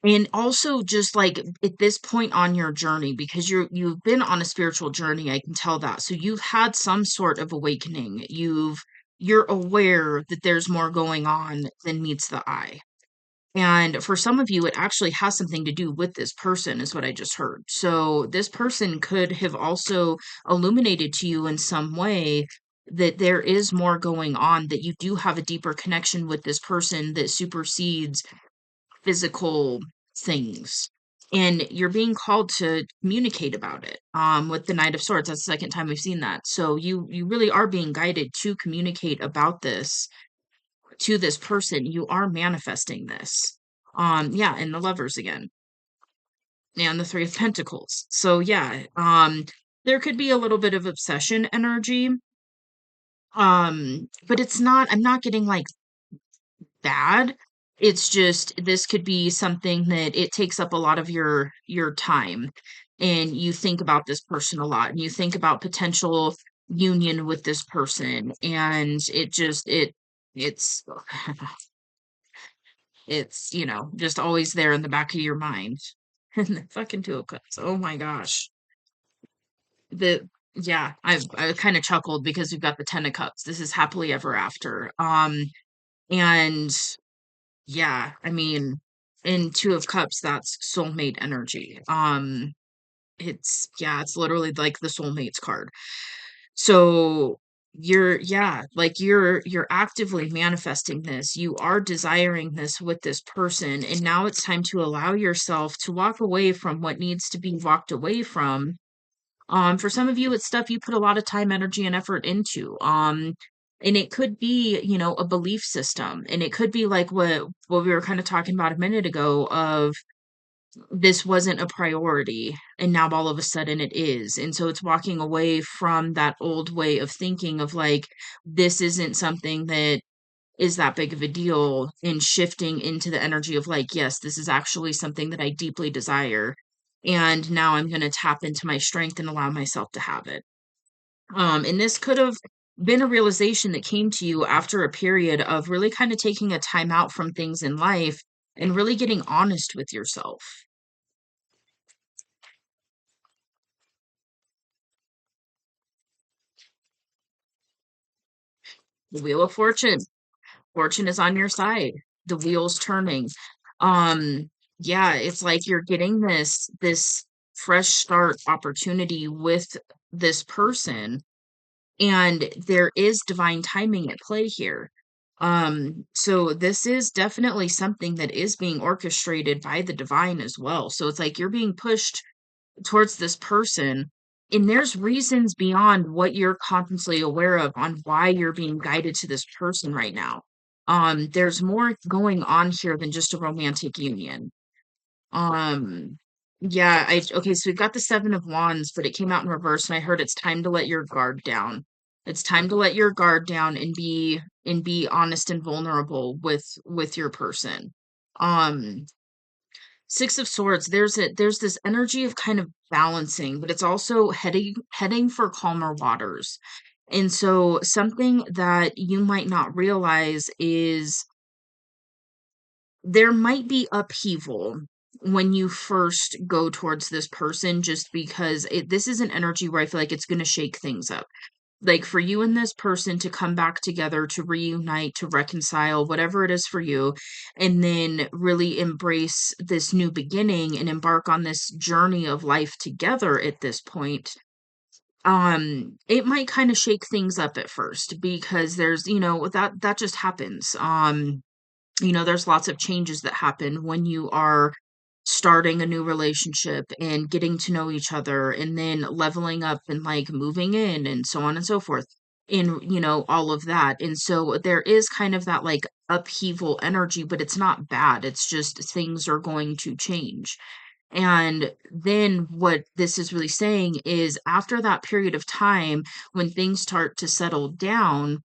And also just like at this point on your journey, because you've been on a spiritual journey, I can tell that. So you've had some sort of awakening. You're aware that there's more going on than meets the eye. And for some of you, it actually has something to do with this person, is what I just heard. So this person could have also illuminated to you in some way that there is more going on, that you do have a deeper connection with this person that supersedes physical things. And you're being called to communicate about it. With the Knight of Swords, that's the second time we've seen that. So you really are being guided to communicate about this to this person. You are manifesting this. Yeah, and the Lovers again, and the Three of Pentacles. So yeah, there could be a little bit of obsession energy. But it's not. I'm not getting like bad. It's just this could be something that it takes up a lot of your time, and you think about this person a lot, and you think about potential union with this person, and it's it's just always there in the back of your mind. And the fucking Two of Cups. Oh my gosh. The Yeah, I kind of chuckled because we've got the Ten of Cups. This is happily ever after. And yeah, I mean, in Two of Cups, that's soulmate energy. It's literally like the soulmates card. So you're actively manifesting this. You are desiring this with this person, and now it's time to allow yourself to walk away from what needs to be walked away from. For some of you, it's stuff you put a lot of time, energy, and effort into. And it could be, a belief system, and it could be like what we were kind of talking about a minute ago of this wasn't a priority, and now all of a sudden it is. And so it's walking away from that old way of thinking of like this isn't something that is that big of a deal, and shifting into the energy of like, yes, this is actually something that I deeply desire. And now I'm going to tap into my strength and allow myself to have it. And this could have been a realization that came to you after a period of really kind of taking a time out from things in life and really getting honest with yourself. The Wheel of Fortune. Fortune is on your side. The wheel's turning. Um, yeah, it's like you're getting this fresh start opportunity with this person, and there is divine timing at play here. So this is definitely something that is being orchestrated by the divine as well. So it's like you're being pushed towards this person, and there's reasons beyond what you're consciously aware of on why you're being guided to this person right now. There's more going on here than just a romantic union. Um, yeah, okay, so we've got the Seven of Wands, but it came out in reverse, and I heard it's time to let your guard down. It's time to let your guard down and be honest and vulnerable with your person. Um, Six of Swords, there's this energy of kind of balancing, but it's also heading for calmer waters. And so something that you might not realize is there might be upheaval when you first go towards this person, just because this is an energy where I feel like it's going to shake things up. Like for you and this person to come back together, to reunite, to reconcile, whatever it is for you, and then really embrace this new beginning and embark on this journey of life together at this point. It might kind of shake things up at first because there's, that just happens. There's lots of changes that happen when you are starting a new relationship and getting to know each other and then leveling up and like moving in and so on and so forth. And, all of that. And so there is kind of that like upheaval energy, but it's not bad. It's just things are going to change. And then what this is really saying is after that period of time, when things start to settle down,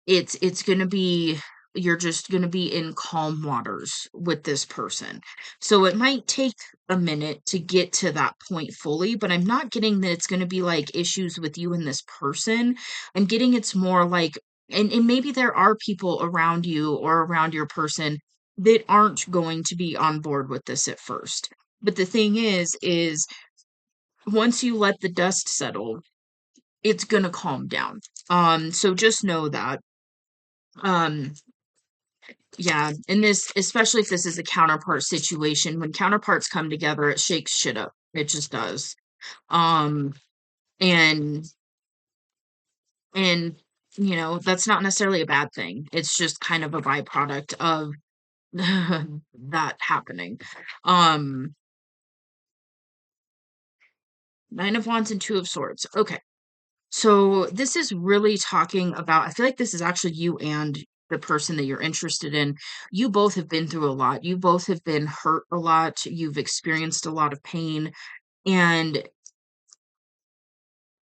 it's gonna be you're just gonna be in calm waters with this person. So it might take a minute to get to that point fully, but I'm not getting that it's gonna be like issues with you and this person. I'm getting it's more like and maybe there are people around you or around your person that aren't going to be on board with this at first. But the thing is once you let the dust settle, it's gonna calm down. So just know that. Um, Yeah, and this, especially if this is a counterpart situation, when counterparts come together, it shakes shit up. It just does. Um, and and that's not necessarily a bad thing. It's just kind of a byproduct of that happening. Um, Nine of Wands and Two of Swords. Okay. So this is really talking about, I feel like this is actually you and the person that you're interested in. You both have been through a lot. You both have been hurt a lot. You've experienced a lot of pain and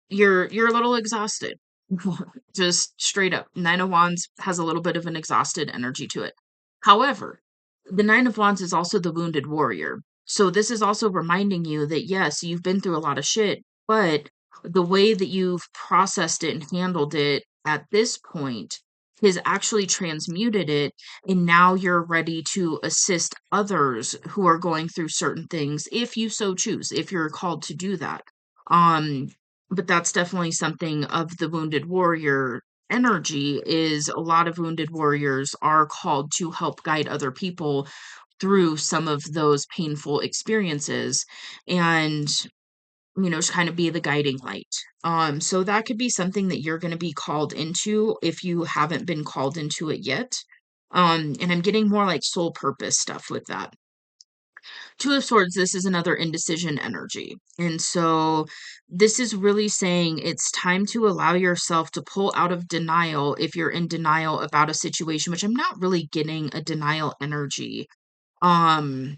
you're a little exhausted. Just straight up. Nine of Wands has a little bit of an exhausted energy to it. However, the Nine of Wands is also the wounded warrior. So this is also reminding you that yes, you've been through a lot of shit, but the way that you've processed it and handled it at this point has actually transmuted it, and now you're ready to assist others who are going through certain things if you so choose, if you're called to do that. Um, but that's definitely something of the wounded warrior energy is a lot of wounded warriors are called to help guide other people through some of those painful experiences and to kind of be the guiding light. So that could be something that you're going to be called into if you haven't been called into it yet. And I'm getting more like soul purpose stuff with that. Two of Swords, this is another indecision energy. And so this is really saying it's time to allow yourself to pull out of denial if you're in denial about a situation, which I'm not really getting a denial energy. Um,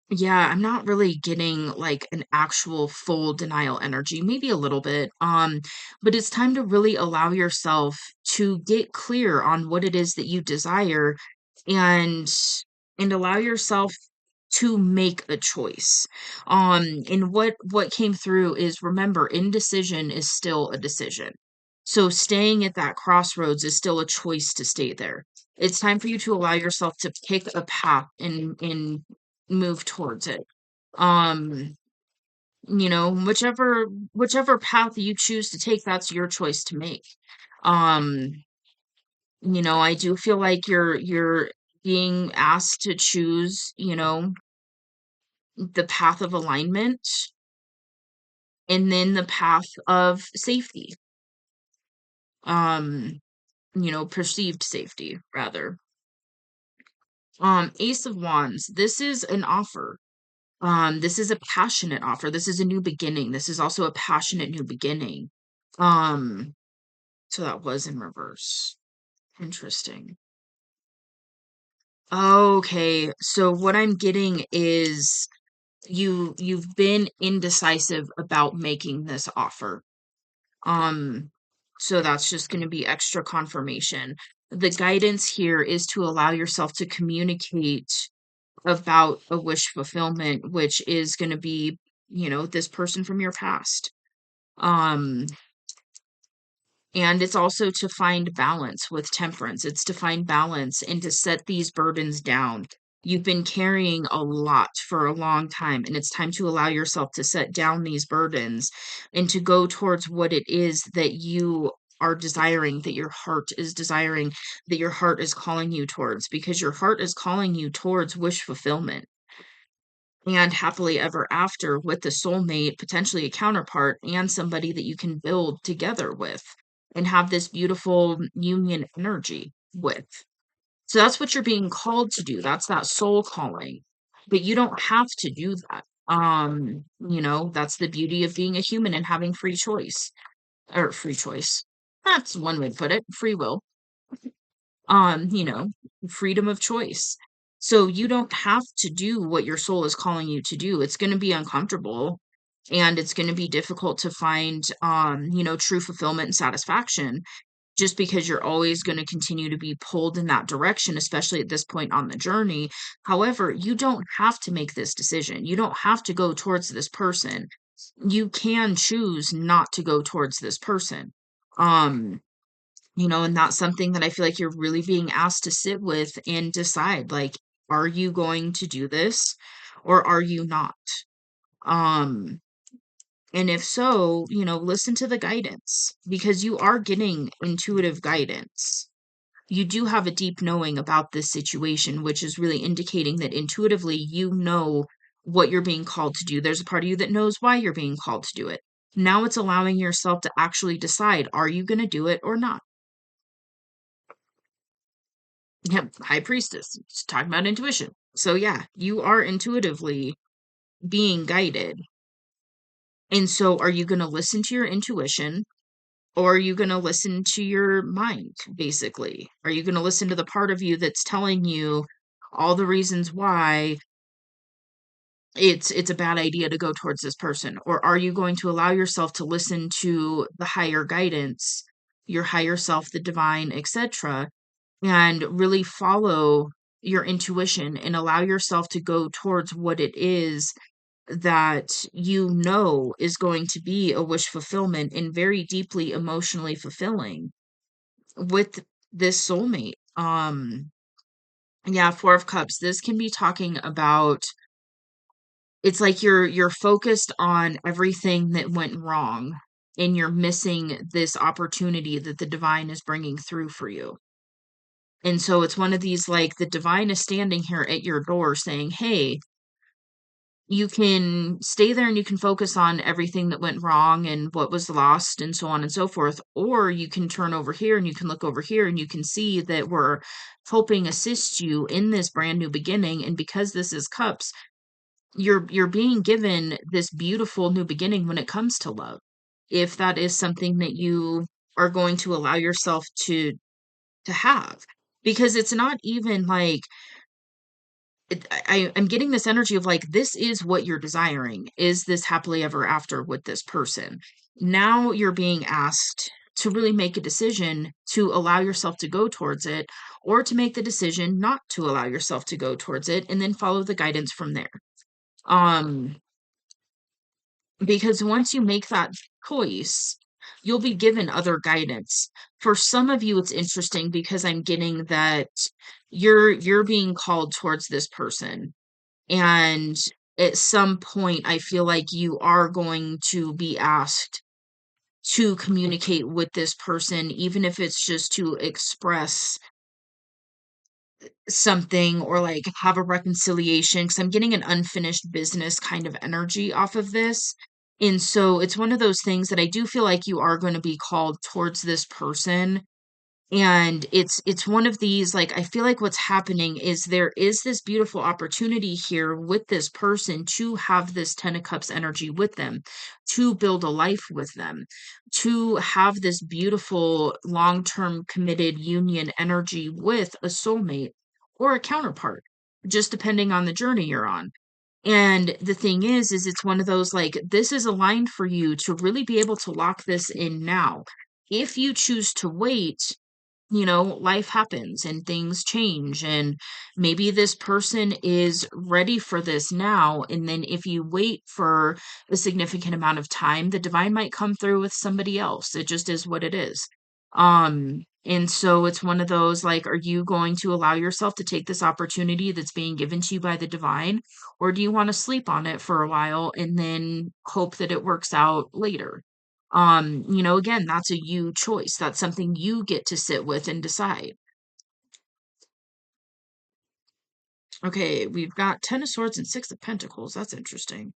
yeah, I'm not really getting like an actual full denial energy, maybe a little bit. But it's time to really allow yourself to get clear on what it is that you desire and allow yourself to make a choice. And what came through is remember indecision is still a decision. So staying at that crossroads is still a choice to stay there. It's time for you to allow yourself to pick a path and move towards it. Um, whichever path you choose to take, that's your choice to make. Um, I do feel like you're being asked to choose, the path of alignment and then the path of safety. Um, perceived safety rather. Ace of Wands, this is an offer. This is a passionate offer. This is a new beginning. This is also a passionate new beginning. Um, so that was in reverse. Interesting. Okay, so what I'm getting is you've been indecisive about making this offer. Um, so that's just going to be extra confirmation. The guidance here is to allow yourself to communicate about a wish fulfillment, which is going to be, this person from your past. Um, and it's also to find balance with temperance. It's to find balance and to set these burdens down. You've been carrying a lot for a long time, and it's time to allow yourself to set down these burdens and to go towards what it is that you are desiring, that your heart is desiring, that your heart is calling you towards, because your heart is calling you towards wish fulfillment and happily ever after with a soulmate, potentially a counterpart, and somebody that you can build together with and have this beautiful union energy with. So that's what you're being called to do. That's that soul calling. But you don't have to do that. That's the beauty of being a human and having free choice or free choice. That's one way to put it. Free will, um, you know, freedom of choice. So you don't have to do what your soul is calling you to do. It's going to be uncomfortable and it's going to be difficult to find, true fulfillment and satisfaction just because you're always going to continue to be pulled in that direction, especially at this point on the journey. However, you don't have to make this decision. You don't have to go towards this person. You can choose not to go towards this person. Um, and that's something that I feel like you're really being asked to sit with and decide, like, are you going to do this or are you not? Um, and if so, listen to the guidance because you are getting intuitive guidance. You do have a deep knowing about this situation, which is really indicating that intuitively you know what you're being called to do. There's a part of you that knows why you're being called to do it. Now it's allowing yourself to actually decide, are you going to do it or not? Yep, high priestess. Just talking about intuition. So yeah, you are intuitively being guided. And so are you going to listen to your intuition or are you going to listen to your mind basically? Are you going to listen to the part of you that's telling you all the reasons why it's a bad idea to go towards this person? Or are you going to allow yourself to listen to the higher guidance, your higher self, the divine, etc., and really follow your intuition and allow yourself to go towards what it is that you know is going to be a wish fulfillment and very deeply emotionally fulfilling with this soulmate. Yeah, Four of Cups. This can be talking about it's like you're focused on everything that went wrong and you're missing this opportunity that the divine is bringing through for you. And so it's one of these like the divine is standing here at your door saying, "Hey, you can stay there and you can focus on everything that went wrong and what was lost and so on and so forth, or you can turn over here and you can look over here and you can see that we're helping assist you in this brand new beginning. And because this is cups, you're being given this beautiful new beginning when it comes to love. If that is something that you are going to allow yourself to have, because it's not even like I'm getting this energy of like this is what you're desiring is this happily ever after with this person. Now you're being asked to really make a decision to allow yourself to go towards it or to make the decision not to allow yourself to go towards it and then follow the guidance from there. um because once you make that choice, you'll be given other guidance. For some of you, it's interesting because I'm getting that you're being called towards this person. And at some point, I feel like you are going to be asked to communicate with this person, even if it's just to express something or like have a reconciliation because I'm getting an unfinished business kind of energy off of this. And so it's one of those things that I do feel like you are going to be called towards this person. And it's one of these like I feel like what's happening is there is this beautiful opportunity here with this person to have this 10 of cups energy with them, to build a life with them, to have this beautiful long-term committed union energy with a soulmate or a counterpart, just depending on the journey you're on. And the thing is it's one of those like, this is aligned for you to really be able to lock this in now. If you choose to wait, life happens and things change, and maybe this person is ready for this now. And then if you wait for a significant amount of time, the divine might come through with somebody else. It just is what it is. And so it's one of those like, are you going to allow yourself to take this opportunity that's being given to you by the divine, or do you want to sleep on it for a while and then hope that it works out later? Again, that's a you choice. That's something you get to sit with and decide. Okay, we've got Ten of Swords and Six of Pentacles. That's interesting.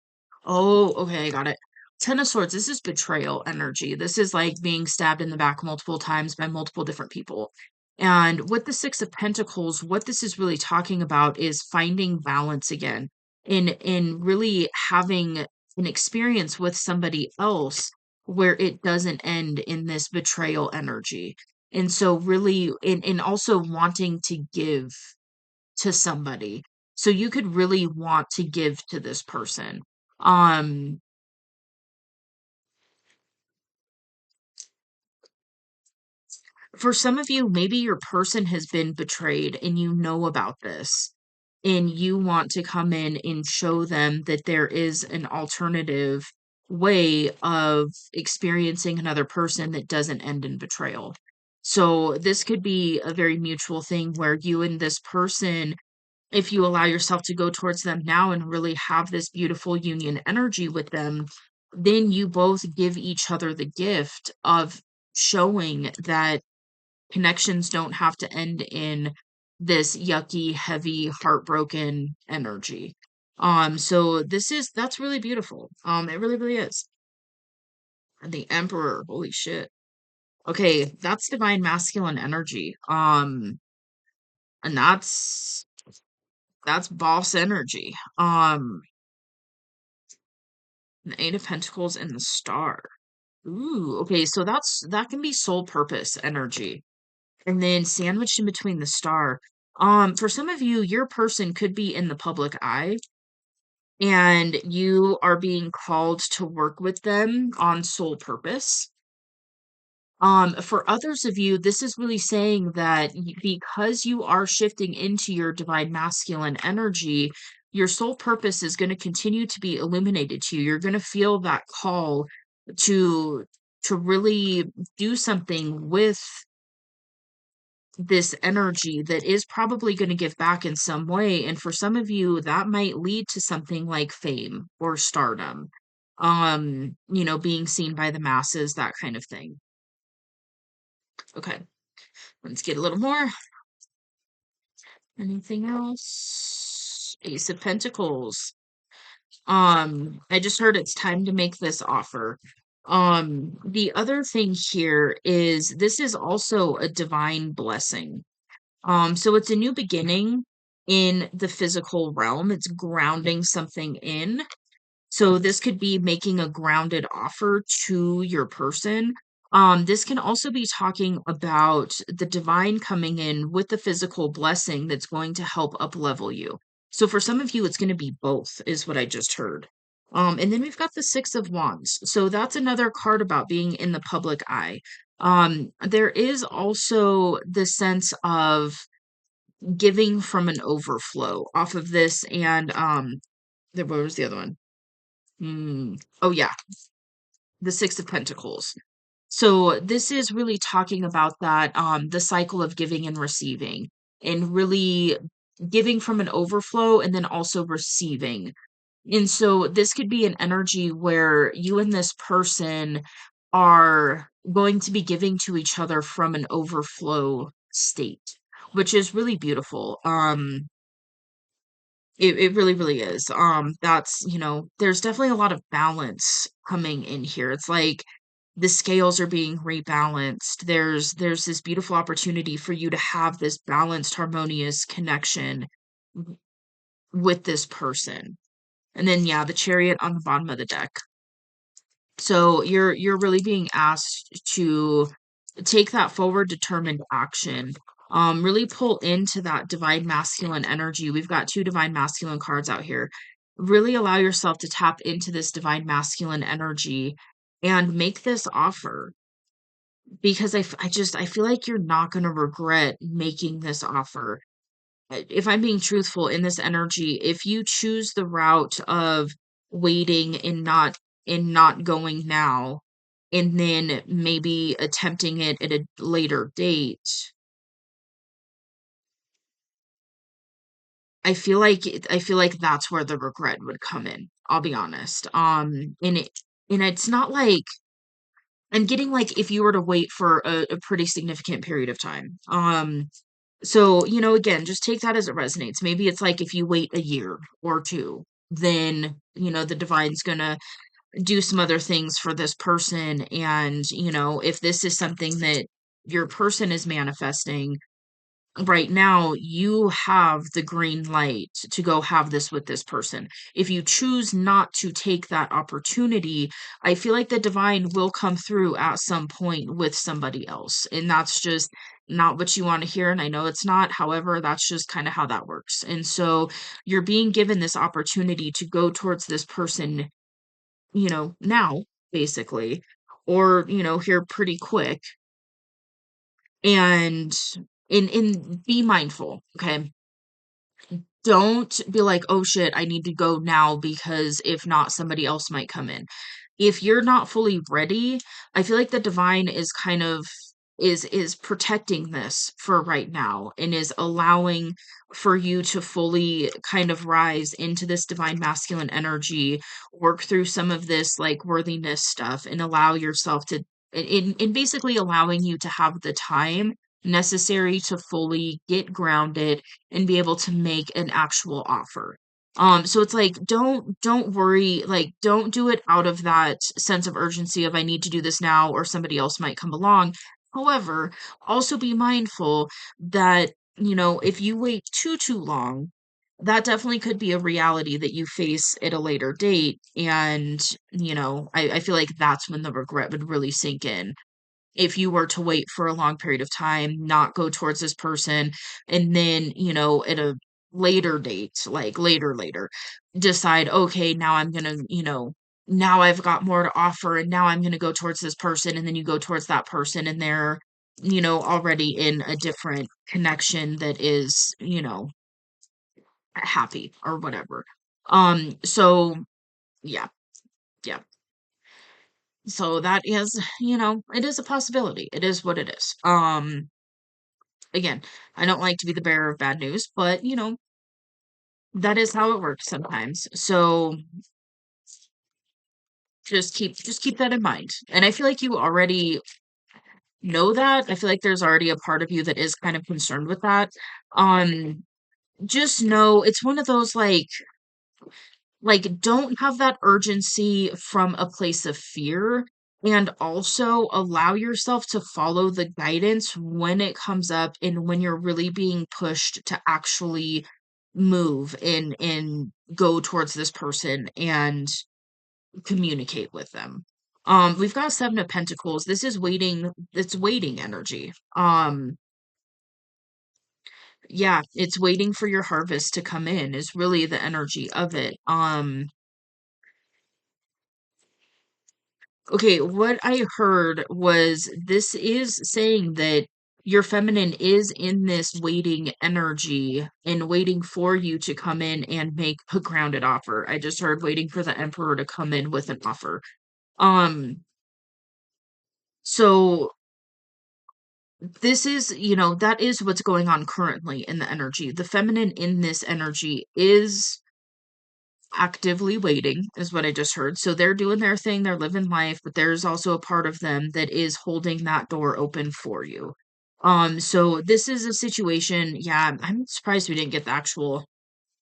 Oh, okay, I got it. Ten of Swords, this is betrayal energy. This is like being stabbed in the back multiple times by multiple different people. And with the Six of Pentacles, what this is really talking about is finding balance again, in really having an experience with somebody else where it doesn't end in this betrayal energy. And so really in also wanting to give to somebody. So you could really want to give to this person. Um, for some of you, maybe your person has been betrayed and you know about this, and you want to come in and show them that there is an alternative way of experiencing another person that doesn't end in betrayal. So this could be a very mutual thing where you and this person, if you allow yourself to go towards them now and really have this beautiful union energy with them, then you both give each other the gift of showing that connections don't have to end in this yucky, heavy, heartbroken energy. So that's really beautiful. It really, really is. And the Emperor, holy shit. Okay, that's divine masculine energy. And that's boss energy. The Eight of Pentacles and the Star. Ooh, okay, so that can be soul purpose energy. And then sandwiched in between the Star. For some of you, your person could be in the public eye, and you are being called to work with them on soul purpose. For others of you, this is really saying that because you are shifting into your divine masculine energy, your soul purpose is going to continue to be illuminated to you. You're going to feel that call to to really do something with this energy that is probably going to give back in some way. And for some of you, that might lead to something like fame or stardom. Being seen by the masses, that kind of thing. Okay. Let's get a little more. Anything else? Ace of Pentacles. I just heard it's time to make this offer. The other thing here is this is also a divine blessing. So it's a new beginning in the physical realm. It's grounding something in. So this could be making a grounded offer to your person. This can also be talking about the divine coming in with the physical blessing that's going to help up level you. So for some of you, it's going to be both, is what I just heard. And then we've got the Six of Wands. So that's another card about being in the public eye. There is also the sense of giving from an overflow off of this, and what was the other one? Oh yeah, the Six of Pentacles. So this is really talking about that, the cycle of giving and receiving, and really giving from an overflow and then also receiving. And so this could be an energy where you and this person are going to be giving to each other from an overflow state, which is really beautiful. It really, really is. There's definitely a lot of balance coming in here. It's like the scales are being rebalanced. There's this beautiful opportunity for you to have this balanced, harmonious connection with this person. And then yeah, the Chariot on the bottom of the deck. So you're really being asked to take that forward determined action Really pull into that divine masculine energy. We've got two divine masculine cards out here. Really allow yourself to tap into this divine masculine energy and make this offer, because I feel like you're not going to regret making this offer. If I'm being truthful in this energy, if you choose the route of waiting and not going now, and then maybe attempting it at a later date, I feel like that's where the regret would come in. I'll be honest. And it's not like I'm getting, like, if you were to wait for a pretty significant period of time. So, again, just take that as it resonates. Maybe it's like if you wait a year or two, then, the divine's gonna do some other things for this person. And, if this is something that your person is manifesting right now, you have the green light to go have this with this person. If you choose not to take that opportunity, I feel like the divine will come through at some point with somebody else. And that's just not what you want to hear. And I know it's not. However, that's just kind of how that works. And so you're being given this opportunity to go towards this person, now, basically, or, here pretty quick. And be mindful, okay? Don't be like, "Oh shit, I need to go now because if not, somebody else might come in." If you're not fully ready, I feel like the divine is kind of is protecting this for right now, and is allowing for you to fully kind of rise into this divine masculine energy, work through some of this like worthiness stuff, and allow yourself to in basically allowing you to have the time necessary to fully get grounded and be able to make an actual offer. So it's like, don't worry, like, don't do it out of that sense of urgency of I need to do this now or somebody else might come along. However, also be mindful that, if you wait too long, that definitely could be a reality that you face at a later date. And, I feel like that's when the regret would really sink in, if you were to wait for a long period of time, not go towards this person, and then, at a later date, like later, decide, okay, now I'm gonna, now I've got more to offer, and now I'm gonna go towards this person, and then you go towards that person, and they're, already in a different connection that is, happy or whatever. So yeah, yeah. So that is, it is a possibility. It is what it is. Again, I don't like to be the bearer of bad news, but that is how it works sometimes. So just keep that in mind. And I feel like you already know that. I feel like there's already a part of you that is kind of concerned with that. Um, just know it's one of those like, don't have that urgency from a place of fear, and also allow yourself to follow the guidance when it comes up and when you're really being pushed to actually move and go towards this person and communicate with them. We've got Seven of Pentacles. This is waiting, it's waiting energy. Yeah, it's waiting for your harvest to come in is really the energy of it. Okay, what I heard was this is saying that your feminine is in this waiting energy and waiting for you to come in and make a grounded offer. I just heard waiting for the emperor to come in with an offer. Um, so this is, that is what's going on currently in the energy. The feminine in this energy is actively waiting, is what I just heard. So they're doing their thing, they're living life, but there's also a part of them that is holding that door open for you. So this is a situation, yeah, I'm surprised we didn't get the actual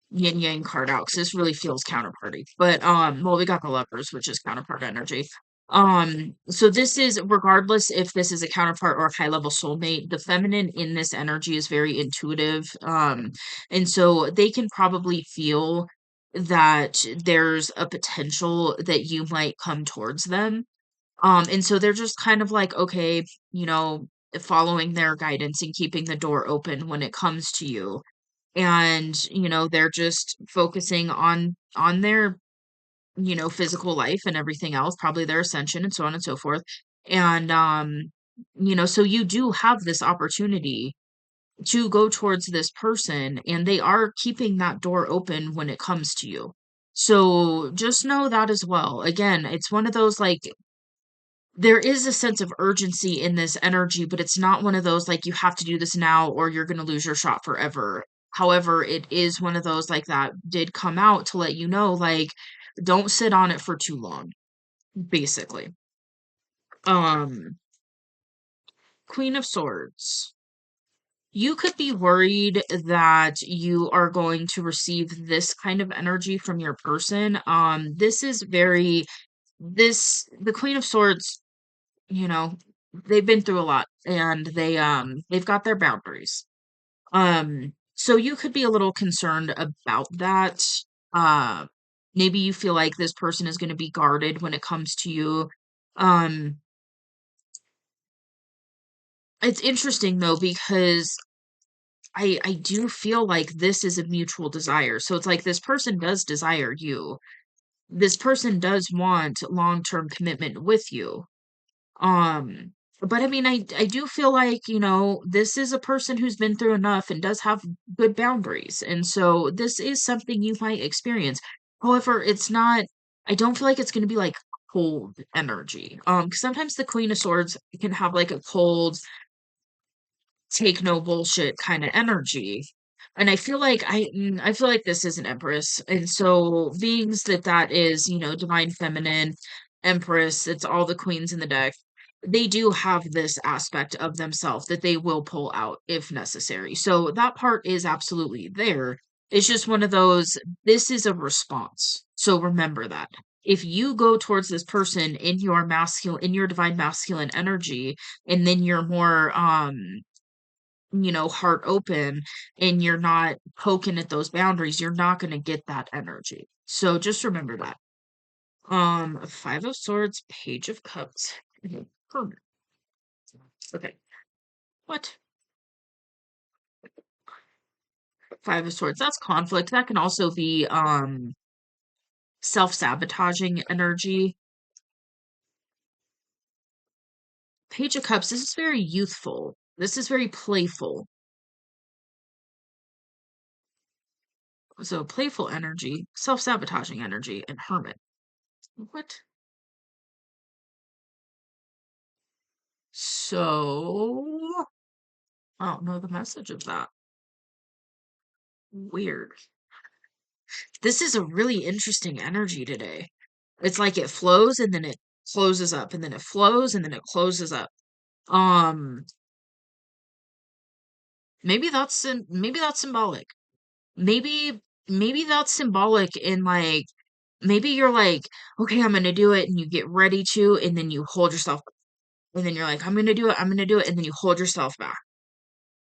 yin yang card out, because this really feels counterparty. But well, we got the lovers, which is counterpart energy. So this is, regardless if this is a counterpart or a high level soulmate, the feminine in this energy is very intuitive. And so they can probably feel that there's a potential that you might come towards them. And so they're just kind of like, okay, you know, following their guidance and keeping the door open when it comes to you. And, they're just focusing on their, physical life and everything else, probably their ascension and so on and so forth. And so you do have this opportunity to go towards this person, and they are keeping that door open when it comes to you. So just know that as well. Again, it's one of those like there is a sense of urgency in this energy, but it's not one of those like you have to do this now or you're going to lose your shot forever. However, it is one of those like that did come out to let you know, like, don't sit on it for too long, basically. Um, Queen of Swords. You could be worried that you are going to receive this kind of energy from your person. This is very the Queen of Swords, you know, they've been through a lot and they've got their boundaries. So you could be a little concerned about that. Uh Maybe you feel like this person is going to be guarded when it comes to you. Um it's interesting though because I do feel like this is a mutual desire. So it's like this person does desire you. This person does want long-term commitment with you. Um, but I mean, I do feel like, this is a person who's been through enough and does have good boundaries. And so this is something you might experience. However, it's not, I don't feel like it's going to be like cold energy. 'Cause sometimes the Queen of Swords can have like a cold, take no bullshit kind of energy. And I feel like this is an empress. And so beings that is, divine feminine, empress, it's all the queens in the deck. They do have this aspect of themselves that they will pull out if necessary. So that part is absolutely there. It's just one of those, this is a response. So remember that. If you go towards this person in your divine masculine energy, and then you're more heart open and you're not poking at those boundaries, you're not going to get that energy. So just remember that. Five of Swords, Page of Cups. Hermit. Okay. What? Five of Swords. That's conflict. That can also be self-sabotaging energy. Page of Cups, this is very youthful. This is very playful. So playful energy, self-sabotaging energy, and Hermit. What? So I don't know the message of that. Weird. This is a really interesting energy today. It's like it flows and then it closes up and then it flows and then it closes up. Um, maybe that's symbolic. Maybe maybe that's symbolic in like maybe you're like, okay, I'm gonna do it, and you get ready to, and then you hold yourself, and then you're like, I'm gonna do it, and then you hold yourself back.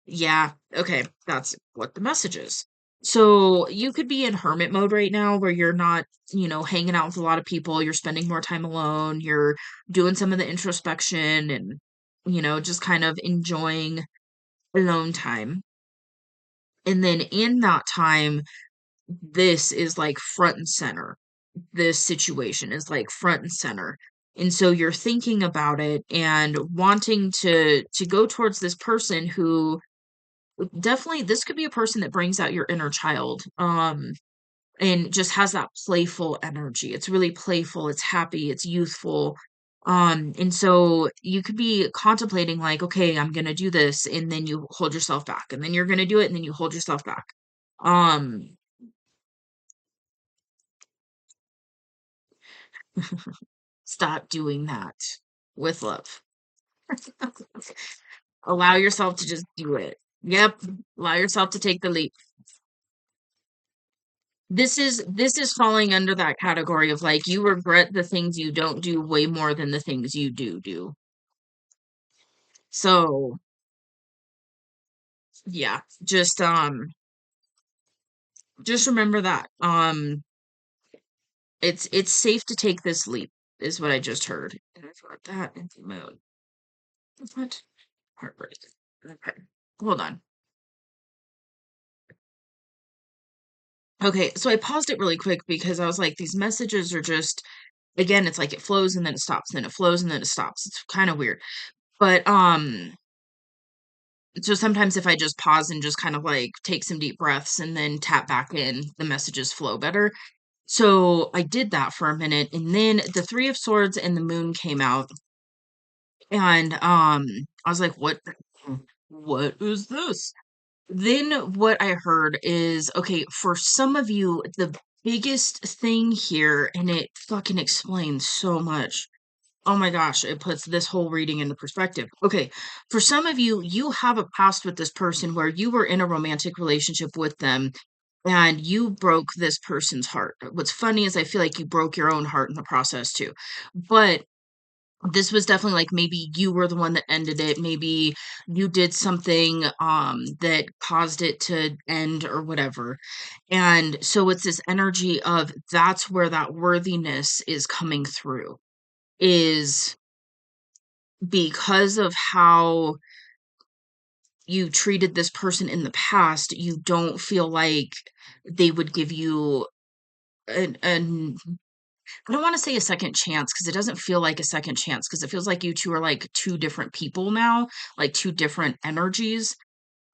Yeah, okay, that's what the message is. So you could be in hermit mode right now where you're not, hanging out with a lot of people, you're spending more time alone, you're doing some of the introspection and, just kind of enjoying alone time. And then in that time, this is like front and center. This situation is like front and center. And so you're thinking about it and wanting to go towards this person who definitely this could be a person that brings out your inner child, and just has that playful energy. It's really playful, it's happy, it's youthful. And so you could be contemplating like, okay, I'm gonna do this, and then you hold yourself back, and then you're gonna do it, and then you hold yourself back. Um, Stop doing that with love. Allow yourself to just do it. Yep. Allow yourself to take the leap. This is falling under that category of like you regret the things you don't do way more than the things you do. So, yeah, just remember that. It's safe to take this leap is what I just heard. And I forgot that into moon. What? Heartbreak. Okay. Hold on. Okay, so I paused it really quick because I was like, these messages are just, again, it's like it flows and then it stops, then it flows and then it stops. It's kind of weird. But so sometimes if I just pause and just kind of like take some deep breaths and then tap back in, the messages flow better. So I did that for a minute, and then the Three of Swords and the Moon came out, and I was like, what is this? Then what I heard is, okay, for some of you, the biggest thing here, and it fucking explains so much. Oh my gosh, it puts this whole reading into perspective. Okay, for some of you, you have a past with this person where you were in a romantic relationship with them and you broke this person's heart. What's funny is I feel like you broke your own heart in the process too. But this was definitely like maybe you were the one that ended it. Maybe you did something that caused it to end or whatever. And so it's this energy of that's where that worthiness is coming through, is because of how you treated this person in the past, you don't feel like they would give you an I don't want to say a second chance because it doesn't feel like a second chance because it feels like you two are like two different people now, like two different energies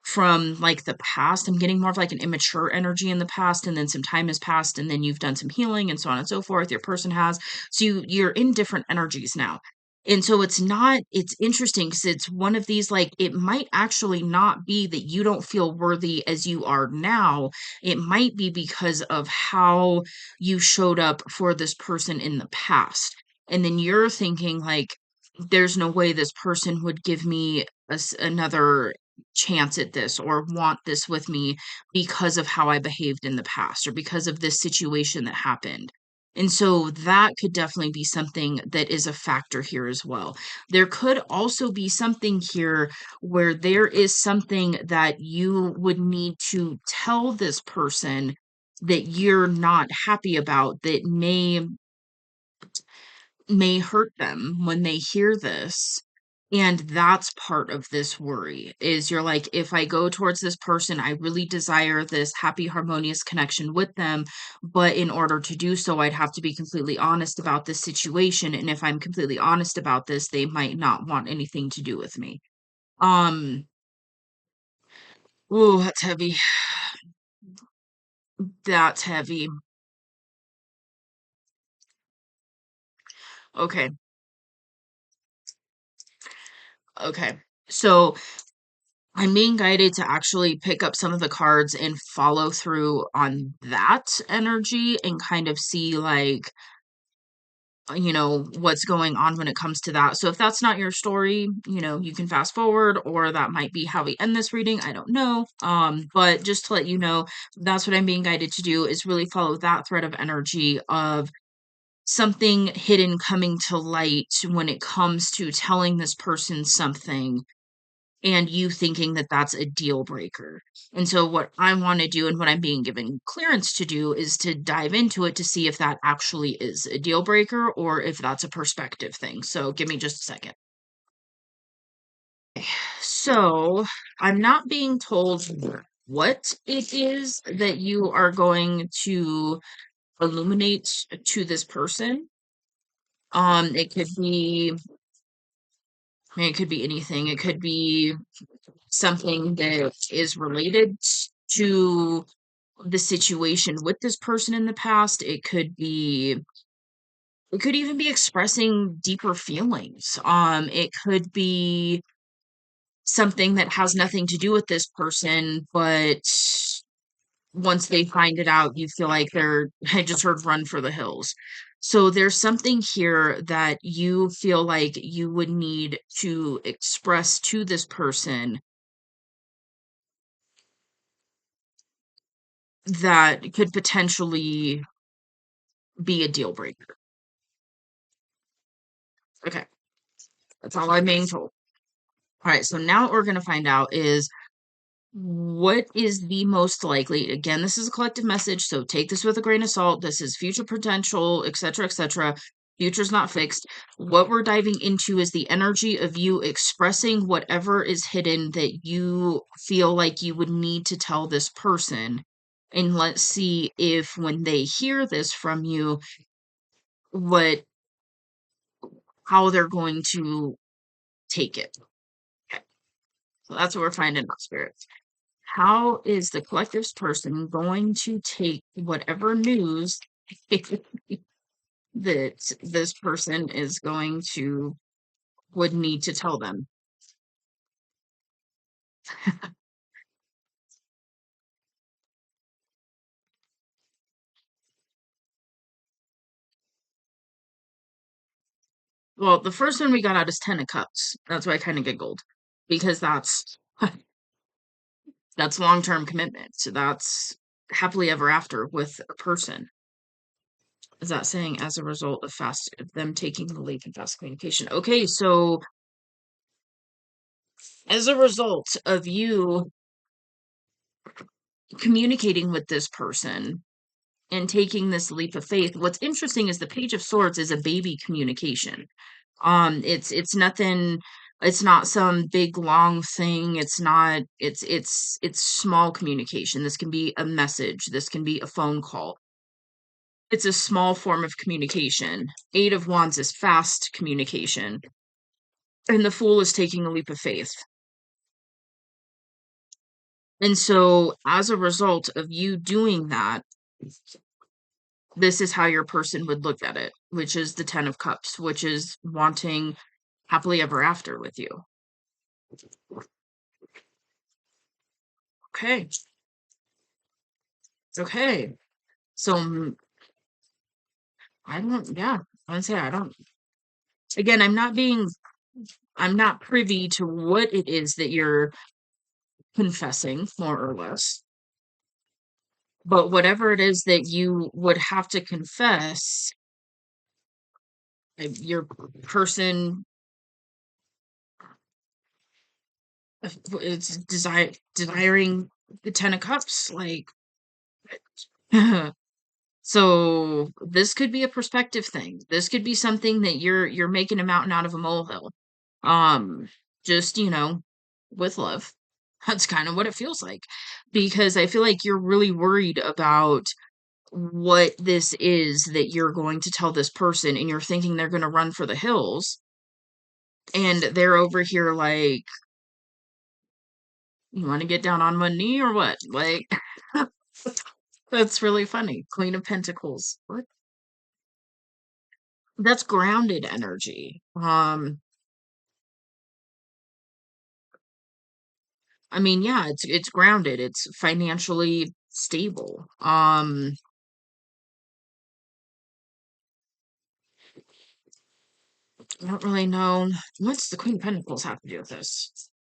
from like the past. I'm getting more of like an immature energy in the past, and then some time has passed, and then you've done some healing and so on and so forth. Your person has. So you're in different energies now. And so it's interesting because it's one of these like it might actually not be that you don't feel worthy as you are now. It might be because of how you showed up for this person in the past. And then you're thinking like there's no way this person would give me another chance at this or want this with me because of how I behaved in the past or because of this situation that happened. And so that could definitely be something that is a factor here as well. There could also be something here where there is something that you would need to tell this person that you're not happy about that may hurt them when they hear this. And that's part of this worry is you're like, if I go towards this person, I really desire this happy, harmonious connection with them. But in order to do so, I'd have to be completely honest about this situation. And if I'm completely honest about this, they might not want anything to do with me. Um, ooh, that's heavy. That's heavy. Okay. Okay. So I'm being guided to actually pick up some of the cards and follow through on that energy and kind of see like what's going on when it comes to that. So if that's not your story, you can fast forward or that might be how we end this reading. I don't know. But just to let you know, that's what I'm being guided to do is really follow that thread of energy of something hidden coming to light when it comes to telling this person something and you thinking that that's a deal breaker. And so what I want to do and what I'm being given clearance to do is to dive into it to see if that actually is a deal breaker or if that's a perspective thing. So give me just a second. So I'm not being told what it is that you are going to illuminate to this person. It could be, I mean, it could be anything. It could be something that is related to the situation with this person in the past. It could even be expressing deeper feelings. It could be something that has nothing to do with this person, but once they find it out, you feel like I just heard run for the hills. So there's something here that you feel like you would need to express to this person that could potentially be a deal breaker. Okay, that's all I'm being told. All right, so now what we're going to find out is what is the most likely. Again, this is a collective message, so take this with a grain of salt. This is future potential, etc., etc. Future's not fixed. What we're diving into is the energy of you expressing whatever is hidden that you feel like you would need to tell this person. And let's see if when they hear this from you, what how they're going to take it. Okay. So that's what we're finding about spirits. How is the collective's person going to take whatever news that this person is going to would need to tell them? Well, the first one we got out is Ten of Cups. That's why I kind of giggled because that's long-term commitment. So that's happily ever after with a person. Is that saying as a result of them taking the leap in fast communication? Okay, so as a result of you communicating with this person and taking this leap of faith, what's interesting is the Page of Swords is a baby communication. It's nothing, it's not some big long thing. It's not, it's small communication. This can be a message, this can be a phone call. It's a small form of communication. Eight of Wands is fast communication. And the Fool is taking a leap of faith. And so, as a result of you doing that, this is how your person would look at it, which is the Ten of Cups, which is wanting happily ever after with you. Okay. Okay. So, I don't, yeah, I'd say I don't. Again, I'm not privy to what it is that you're confessing, more or less. But whatever it is that you would have to confess, your person it's desiring the Ten of Cups, like so this could be a perspective thing. This could be something that you're making a mountain out of a molehill. Um, just, with love. That's kind of what it feels like. Because I feel like you're really worried about what this is that you're going to tell this person, and you're thinking they're going to run for the hills, and they're over here like, you want to get down on one knee or what? Like, that's really funny. Queen of Pentacles. What? That's grounded energy. I mean, yeah, it's grounded. It's financially stable. I don't really know. What's the Queen of Pentacles have to do with this?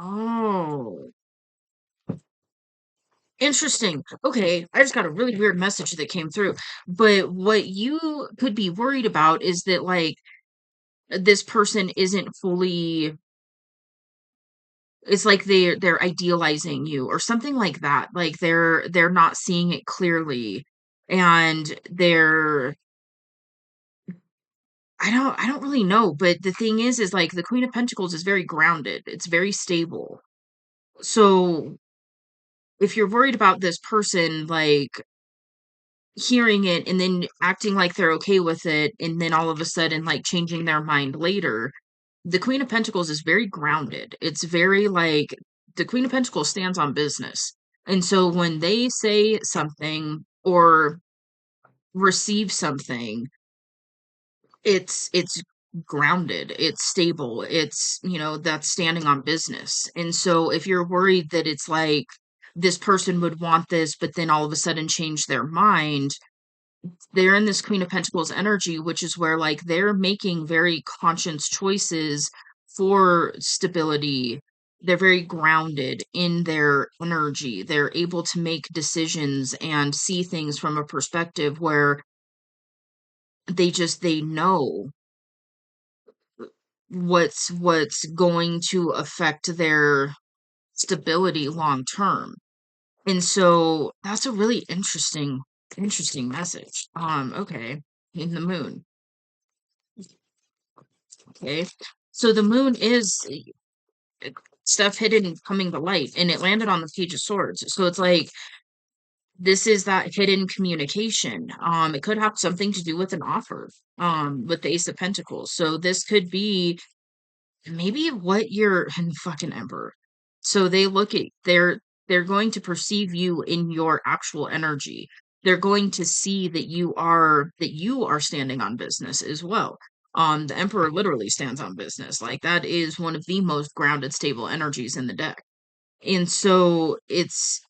Oh, interesting. Okay, I just got a really weird message that came through. But what you could be worried about is that, like, this person isn't fully, it's like they're idealizing you or something like that. Like they're not seeing it clearly, and I don't really know, but the thing is like the Queen of Pentacles is very grounded. It's very stable. So if you're worried about this person, like, hearing it and then acting like they're okay with it, and then all of a sudden, like, changing their mind later, the Queen of Pentacles is very grounded. It's very, like, the Queen of Pentacles stands on business. And so when they say something or receive something, it's grounded, it's stable, that's standing on business. And so if you're worried that it's like this person would want this, but then all of a sudden change their mind, they're in this Queen of Pentacles energy, which is where, like, they're making very conscious choices for stability. They're very grounded in their energy. They're able to make decisions and see things from a perspective where they know what's going to affect their stability long term. And so that's a really interesting message. Okay. In the moon. Okay. So the moon is stuff hidden and coming to light, and it landed on the Page of Swords. So it's like this is that hidden communication. It could have something to do with an offer, with the Ace of Pentacles. So this could be maybe what you're and fucking Emperor. So they look at they're going to perceive you in your actual energy. They're going to see that you are standing on business as well. The Emperor literally stands on business. Like that is one of the most grounded, stable energies in the deck. And so it's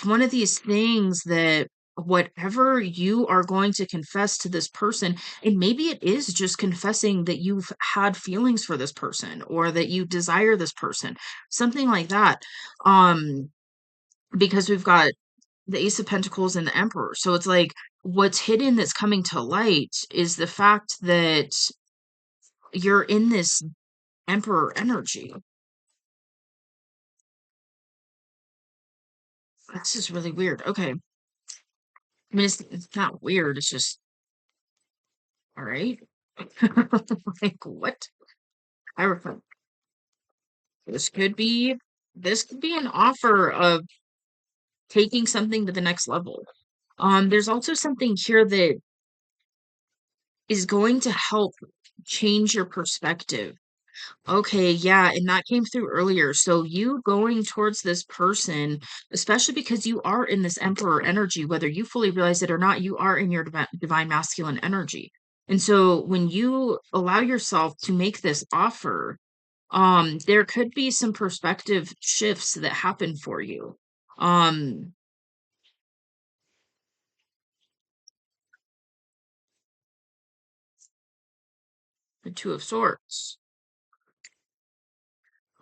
one of these things that whatever you are going to confess to this person, and maybe it is just confessing that you've had feelings for this person or that you desire this person, something like that. Um, because we've got the Ace of Pentacles and the Emperor. So it's like what's hidden that's coming to light is the fact that you're in this Emperor energy. This is really weird. Okay. I mean, it's not weird. It's just, all right. Like, what? I refer this could be this could be an offer of taking something to the next level. There's also something here that is going to help change your perspective. Okay, yeah, and that came through earlier. So you going towards this person, especially because you are in this emperor energy, whether you fully realize it or not, you are in your divine masculine energy. And so when you allow yourself to make this offer, there could be some perspective shifts that happen for you. Um, the Two of Swords.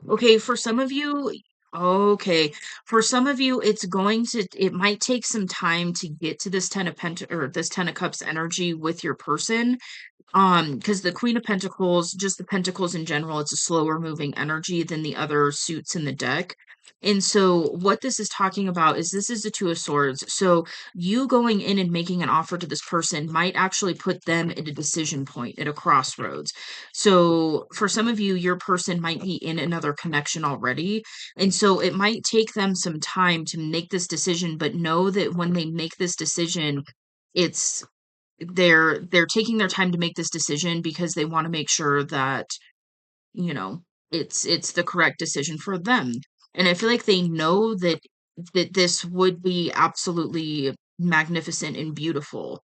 Okay, for some of you, okay, for some of you, it might take some time to get to this this Ten of Cups energy with your person. Because the Queen of Pentacles, just the Pentacles in general, it's a slower moving energy than the other suits in the deck. And so, what this is talking about is this is the Two of Swords. So, you going in and making an offer to this person might actually put them at a decision point, at a crossroads. So, for some of you, your person might be in another connection already. And so, it might take them some time to make this decision, but know that when they make this decision, it's they're taking their time to make this decision because they want to make sure that you know it's the correct decision for them, and I feel like they know that this would be absolutely magnificent and beautiful.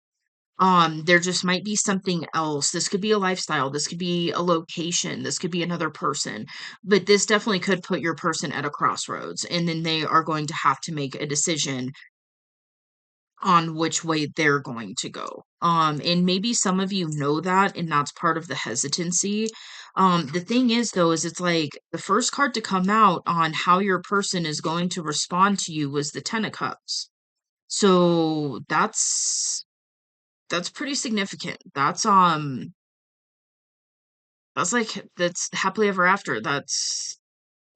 There just might be something else. This could be a lifestyle, this could be a location, this could be another person, but this definitely could put your person at a crossroads, and then they are going to have to make a decision on which way they're going to go. And maybe some of you know that, and that's part of the hesitancy. The thing is, though, is it's like the first card to come out on how your person is going to respond to you was the Ten of Cups. So that's pretty significant. That's like that's happily ever after. That's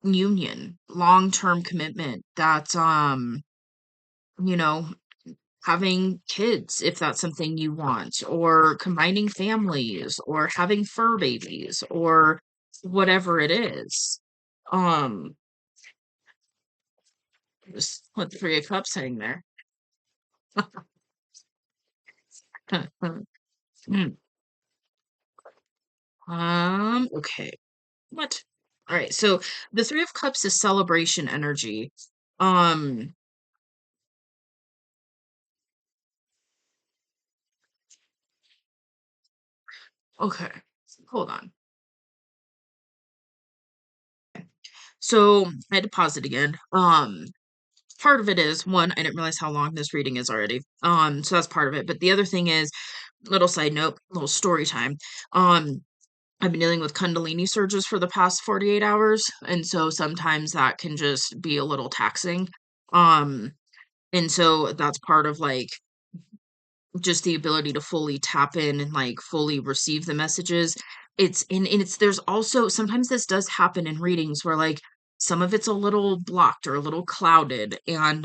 union, long-term commitment. That's you know, having kids if that's something you want, or combining families, or having fur babies, or whatever it is. Um, just let the Three of Cups hang there. Hmm. Okay. What? All right, so the Three of Cups is celebration energy. Um, okay. Hold on. So I had to pause it again. Part of it is one, I didn't realize how long this reading is already. So that's part of it. But the other thing is, little side note, little story time. Um, I've been dealing with Kundalini surges for the past 48 hours, and so sometimes that can just be a little taxing. Um, and so that's part of like just the ability to fully tap in and like fully receive the messages. It's and it's there's also sometimes this does happen in readings where like some of it's a little blocked or a little clouded, and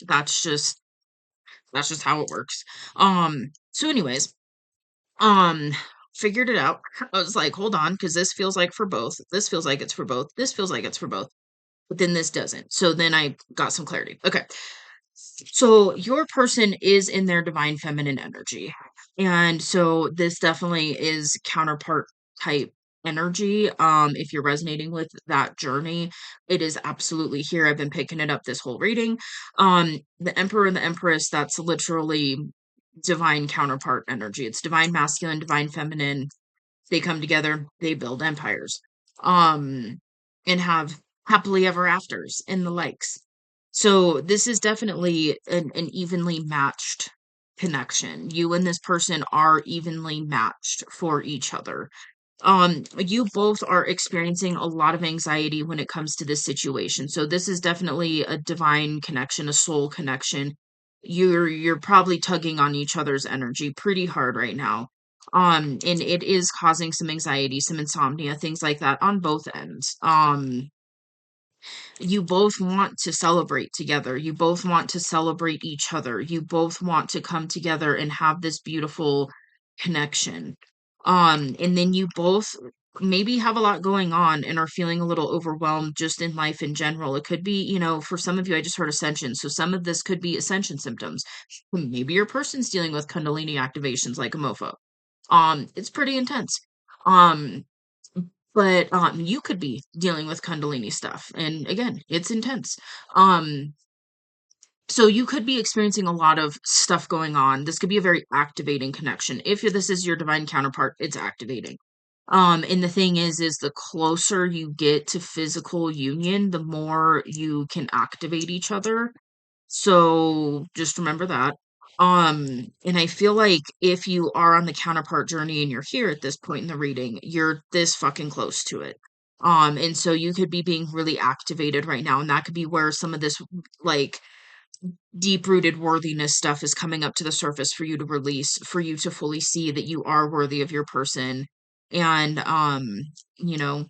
that's just that's just how it works. So anyways, um figured it out. I was like, hold on, because this feels like for both. This feels like it's for both. This feels like it's for both. But then this doesn't. So then I got some clarity. Okay. So your person is in their divine feminine energy. And so this definitely is counterpart type energy. If you're resonating with that journey, it is absolutely here. I've been picking it up this whole reading. The Emperor and the Empress, that's literally divine counterpart energy. It's divine masculine, divine feminine. They come together, they build empires. Um and have happily ever afters and the likes. So this is definitely an evenly matched connection. You and this person are evenly matched for each other. You both are experiencing a lot of anxiety when it comes to this situation. So this is definitely a divine connection, a soul connection. You're probably tugging on each other's energy pretty hard right now. And it is causing some anxiety, some insomnia, things like that on both ends. You both want to celebrate together. You both want to celebrate each other. You both want to come together and have this beautiful connection. And then you both maybe have a lot going on and are feeling a little overwhelmed just in life in general. It could be, for some of you, I just heard ascension. So some of this could be ascension symptoms. Maybe your person's dealing with Kundalini activations like a mofo. It's pretty intense. Um, but you could be dealing with Kundalini stuff. And again, it's intense. Um, so you could be experiencing a lot of stuff going on. This could be a very activating connection. If this is your divine counterpart, it's activating. And the thing is the closer you get to physical union, the more you can activate each other. So just remember that. And I feel like if you are on the counterpart journey and you're here at this point in the reading, you're this fucking close to it. And so you could be being really activated right now, and that could be where some of this like deep-rooted worthiness stuff is coming up to the surface for you to release, for you to fully see that you are worthy of your person. And you know,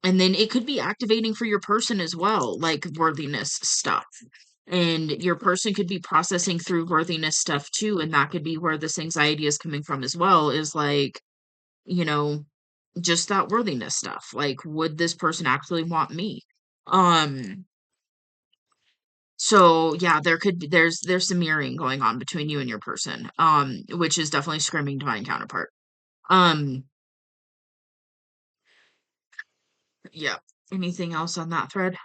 and then it could be activating for your person as well, like worthiness stuff. And your person could be processing through worthiness stuff too. And that could be where this anxiety is coming from as well, is like, you know, just that worthiness stuff. Like, would this person actually want me? Um, so yeah, there's some mirroring going on between you and your person, which is definitely screaming divine counterpart. Um, yeah. Anything else on that thread?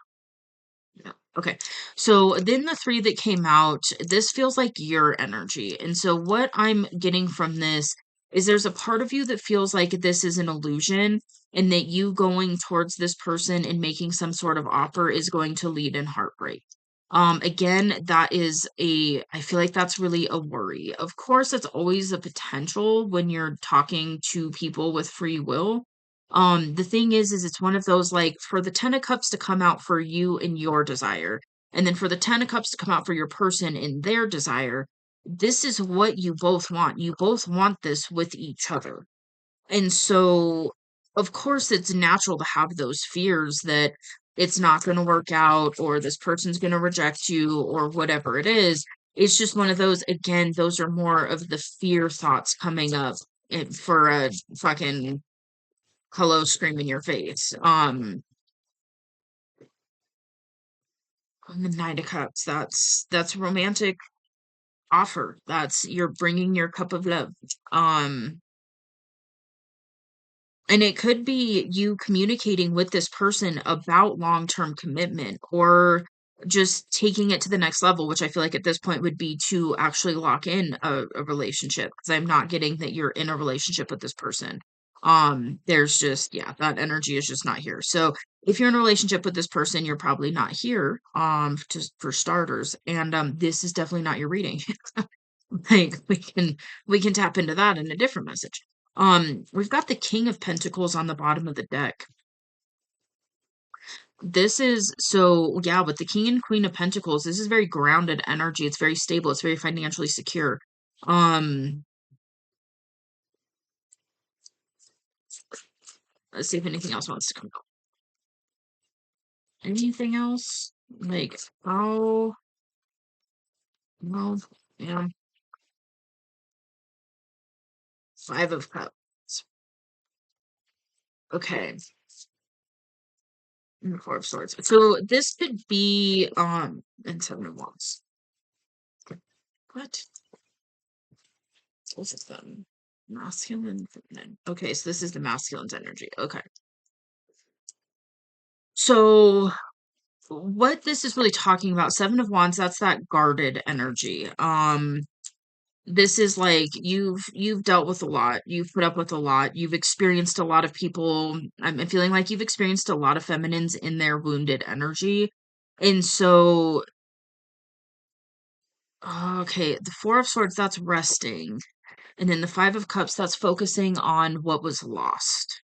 No. Okay. So then the three that came out, this feels like your energy. And so what I'm getting from this is there's a part of you that feels like this is an illusion and that you going towards this person and making some sort of offer is going to lead in heartbreak. Again, I feel like that's really a worry. Of course, it's always a potential when you're talking to people with free will. The thing is it's one of those, like, for the 10 of cups to come out for you and your desire, and then for the 10 of cups to come out for your person and their desire, this is what you both want. You both want this with each other. And so, of course, it's natural to have those fears that it's not going to work out or this person's going to reject you or whatever it is. It's just one of those, again, those are more of the fear thoughts coming up for a fucking hello scream in your face. The Nine of Cups, that's a romantic offer. That's you're bringing your cup of love. Um, and it could be you communicating with this person about long-term commitment or just taking it to the next level, which I feel like at this point would be to actually lock in a relationship because I'm not getting that you're in a relationship with this person. There's just, yeah, that energy is just not here. So if you're in a relationship with this person, you're probably not here, just for starters. And this is definitely not your reading. Like we can tap into that in a different message. We've got the King of Pentacles on the bottom of the deck. This is so, yeah, with the King and Queen of Pentacles, this is very grounded energy. It's very stable. It's very financially secure. Um, let's see if anything else wants to come out. Anything else? Like, oh, well, yeah, Five of Cups. Okay, and the Four of Swords. So this could be, and Seven of Wands. What? What's it then? Masculine, feminine. Okay, so this is the masculine's energy. Okay. So what this is really talking about, Seven of Wands, that's that guarded energy. This is like you've dealt with a lot, you've put up with a lot, you've experienced a lot of people. I'm feeling like you've experienced a lot of feminines in their wounded energy. And so, okay, the Four of Swords, that's resting. And then the Five of Cups, that's focusing on what was lost.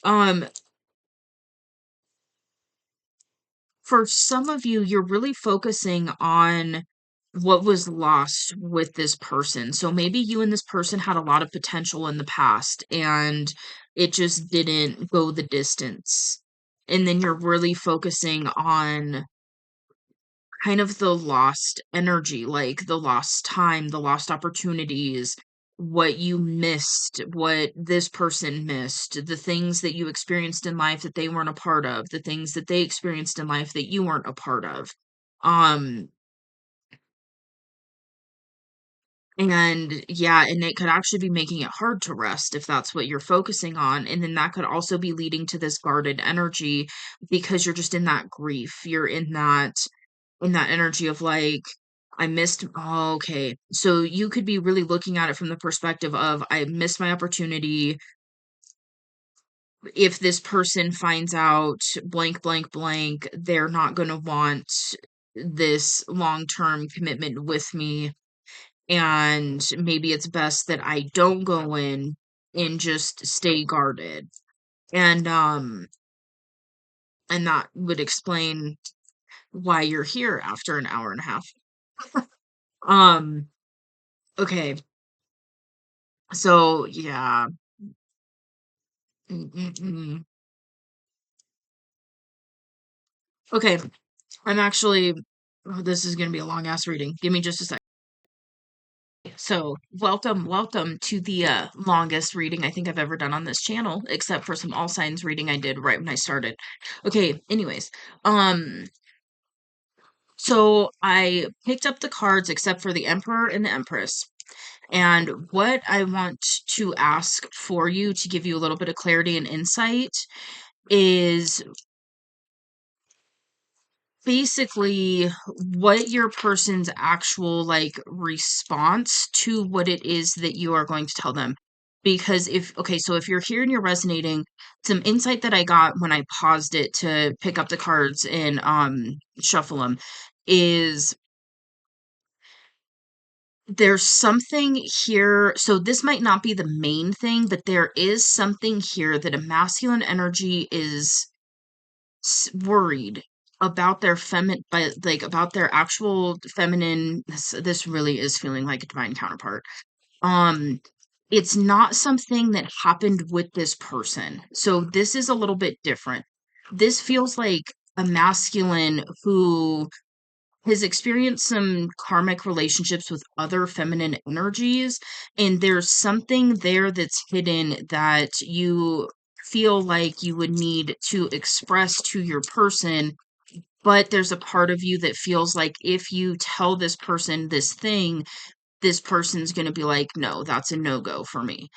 Um, for some of you, you're really focusing on what was lost with this person. So maybe you and this person had a lot of potential in the past and it just didn't go the distance. And then you're really focusing on kind of the lost energy, like the lost time, the lost opportunities, what you missed, what this person missed, the things that you experienced in life that they weren't a part of, the things that they experienced in life that you weren't a part of. Um, and yeah, and it could actually be making it hard to rest if that's what you're focusing on. And then that could also be leading to this guarded energy because you're just in that grief. You're in that energy of like, I missed. Oh, okay. So you could be really looking at it from the perspective of, I missed my opportunity. If this person finds out blank, blank, blank, they're not going to want this long-term commitment with me. And maybe it's best that I don't go in and just stay guarded. And that would explain why you're here after an hour and a half. Um, okay. So yeah. Mm-mm-mm. Okay, I'm actually. Oh, this is gonna be a long ass reading. Give me just a sec. So, welcome to the longest reading I think I've ever done on this channel, except for some all signs reading I did right when I started. Okay, anyways, um, so I picked up the cards except for the Emperor and the Empress. And what I want to ask for you to give you a little bit of clarity and insight is basically what your person's actual like response to what it is that you are going to tell them. Because if, okay, so if you're here and you're resonating, some insight that I got when I paused it to pick up the cards and shuffle them is there's something here. So this might not be the main thing, but there is something here that a masculine energy is worried about their feminine, but like about their actual feminine. This really is feeling like a divine counterpart. Um, it's not something that happened with this person. So this is a little bit different. This feels like a masculine who has experienced some karmic relationships with other feminine energies, and there's something there that's hidden that you feel like you would need to express to your person, but there's a part of you that feels like if you tell this person this thing, this person's going to be like, no, that's a no-go for me.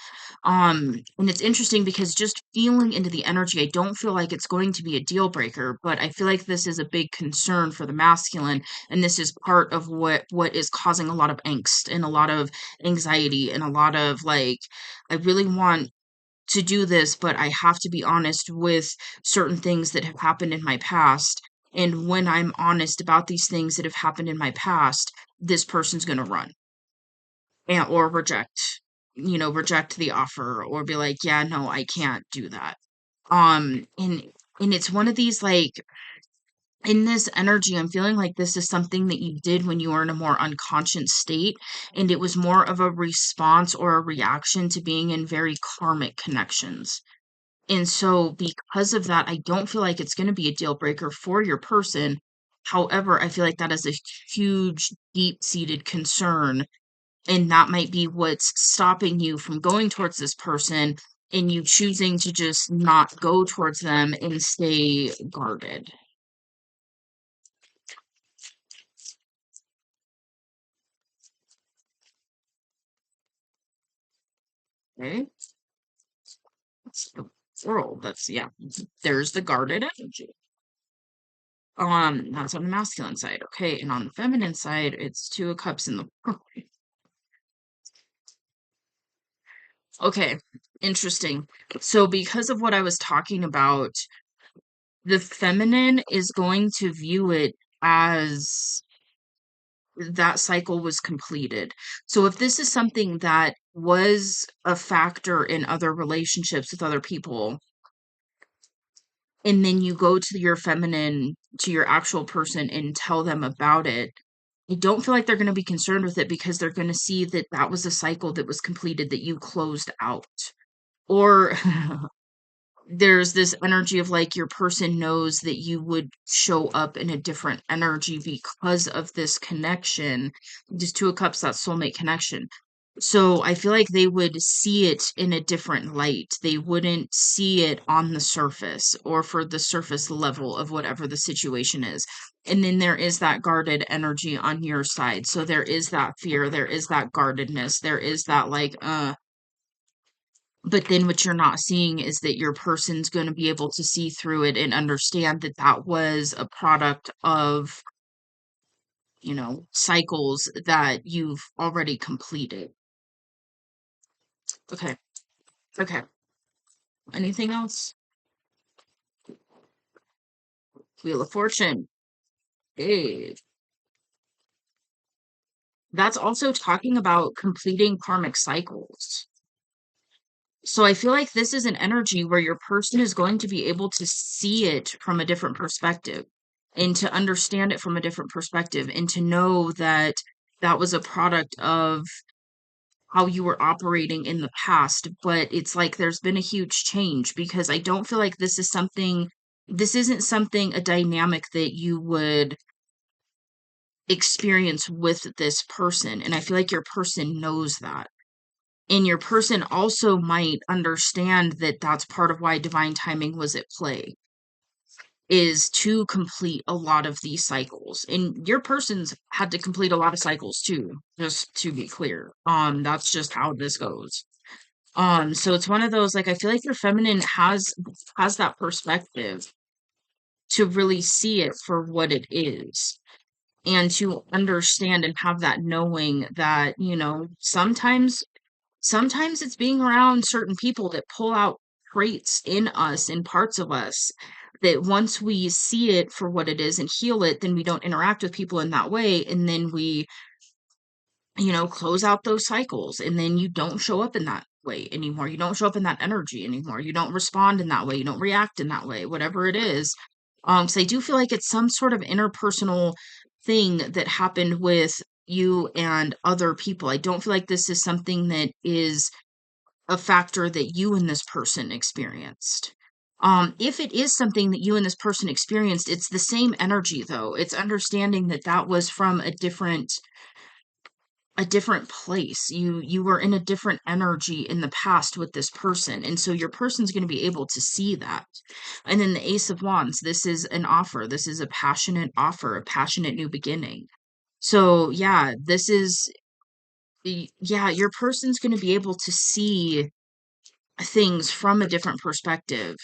And it's interesting because just feeling into the energy, I don't feel like it's going to be a deal breaker, but I feel like this is a big concern for the masculine, and this is part of what is causing a lot of angst and a lot of anxiety and a lot of like, I really want to do this, but I have to be honest with certain things that have happened in my past. And when I'm honest about these things that have happened in my past, this person's going to run and or reject, reject the offer or be like, yeah, no, I can't do that. And it's one of these like in this energy, I'm feeling like this is something that you did when you were in a more unconscious state, and it was more of a response or a reaction to being in very karmic connections. And so because of that, I don't feel like it's going to be a deal breaker for your person. However, I feel like that is a huge, deep-seated concern, and that might be what's stopping you from going towards this person and you choosing to just not go towards them and stay guarded. Okay? That's the world. That's, yeah. There's the guarded energy. That's on the masculine side. Okay, and on the feminine side, it's Two of Cups in the Okay, interesting. So because of what I was talking about, the feminine is going to view it as that cycle was completed. So if this is something that was a factor in other relationships with other people, and then you go to your feminine, to your actual person and tell them about it, I don't feel like they're going to be concerned with it because they're going to see that that was a cycle that was completed, that you closed out. Or there's this energy of like your person knows that you would show up in a different energy because of this connection. Just Two of Cups, that soulmate connection. So I feel like they would see it in a different light. They wouldn't see it on the surface or for the surface level of whatever the situation is. And then there is that guarded energy on your side. So there is that fear, there is that guardedness, there is that like, but then what you're not seeing is that your person's going to be able to see through it and understand that that was a product of, cycles that you've already completed. Okay. Okay. Anything else? Wheel of Fortune. Hey. That's also talking about completing karmic cycles. So I feel like this is an energy where your person is going to be able to see it from a different perspective and to understand it from a different perspective and to know that that was a product of how you were operating in the past. But it's like there's been a huge change because I don't feel like this isn't something, a dynamic that you would experience with this person. And I feel like your person knows that. And your person also might understand that that's part of why divine timing was at play, is to complete a lot of these cycles. And your person's had to complete a lot of cycles too, just to be clear. That's just how this goes. So it's one of those, like, I feel like your feminine has that perspective to really see it for what it is and to understand and have that knowing that, sometimes it's being around certain people that pull out traits in us and parts of us that once we see it for what it is and heal it, then we don't interact with people in that way. And then we, close out those cycles. And then you don't show up in that way anymore. You don't show up in that energy anymore. You don't respond in that way. You don't react in that way, whatever it is. So I do feel like it's some sort of interpersonal thing that happened with you and other people. I don't feel like this is something that is a factor that you and this person experienced. If it is something that you and this person experienced, it's the same energy though. It's understanding that that was from a different place. You were in a different energy in the past with this person. And so your person's going to be able to see that. And then the Ace of Wands, this is an offer. This is a passionate offer, a passionate new beginning. So yeah, yeah, your person's going to be able to see things from a different perspective.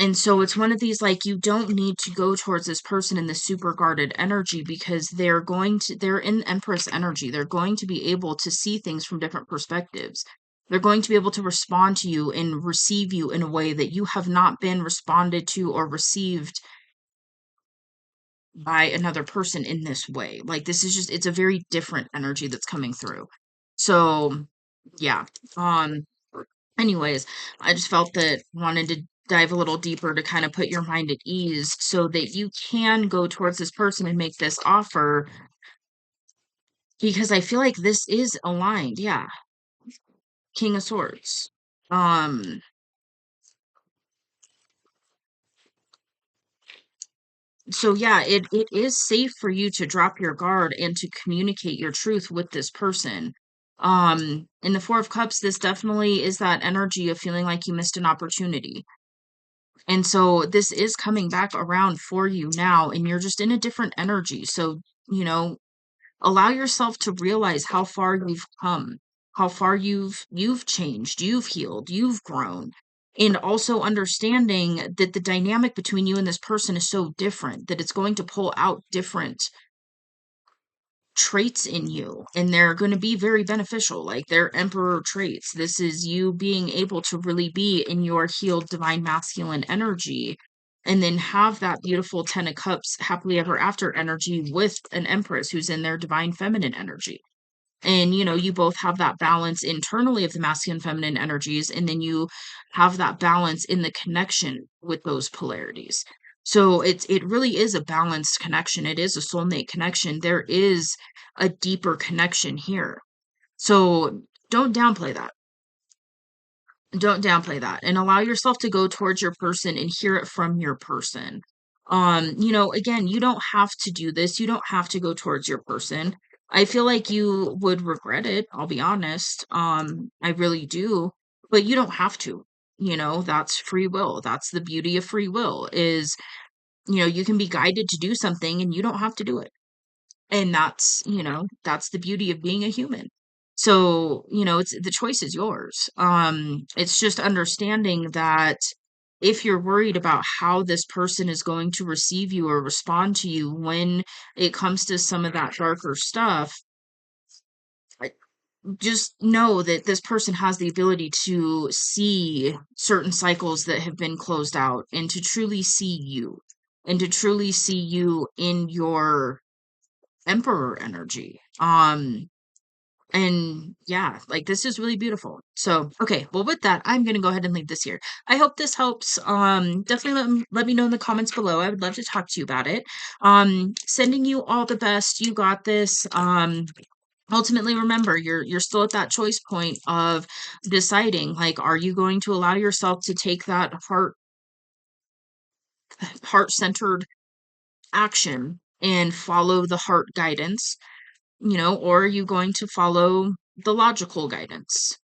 And so it's one of these, like, you don't need to go towards this person in the super guarded energy because they're in Empress energy. They're going to be able to see things from different perspectives. They're going to be able to respond to you and receive you in a way that you have not been responded to or received by another person in this way. Like, this is just, it's a very different energy that's coming through. So, yeah. Um, Anyways, I just felt that wanted to dive a little deeper to kind of put your mind at ease so that you can go towards this person and make this offer because I feel like this is aligned. Yeah. King of Swords. Um, So yeah, it is safe for you to drop your guard and to communicate your truth with this person. In the Four of Cups, this definitely is that energy of feeling like you missed an opportunity. And so this is coming back around for you now, and you're just in a different energy. So, you know, allow yourself to realize how far you've come, how far you've changed, you've healed, you've grown. And also understanding that the dynamic between you and this person is so different that it's going to pull out different traits in you, and they're going to be very beneficial, like they're emperor traits. This is you being able to really be in your healed divine masculine energy, and then have that beautiful 10 of cups happily ever after energy with an empress who's in their divine feminine energy. And you both have that balance internally of the masculine feminine energies, and then you have that balance in the connection with those polarities. So it really is a balanced connection. It is a soulmate connection. There is a deeper connection here. So don't downplay that. Don't downplay that, and allow yourself to go towards your person and hear it from your person. Again, you don't have to do this. You don't have to go towards your person. I feel like you would regret it, I'll be honest. I really do, but you don't have to. That's free will. That's the beauty of free will is, you can be guided to do something and you don't have to do it. And that's the beauty of being a human. So, it's the choice is yours. It's just understanding that if you're worried about how this person is going to receive you or respond to you when it comes to some of that darker stuff, I- just know that this person has the ability to see certain cycles that have been closed out and to truly see you and to truly see you in your emperor energy. And yeah, like this is really beautiful. So, okay, well with that, I'm gonna go ahead and leave this here. I hope this helps. Definitely let me know in the comments below. I would love to talk to you about it. Sending you all the best. You got this. Ultimately remember you're still at that choice point of deciding, like, are you going to allow yourself to take that heart-centered action and follow the heart guidance, or are you going to follow the logical guidance?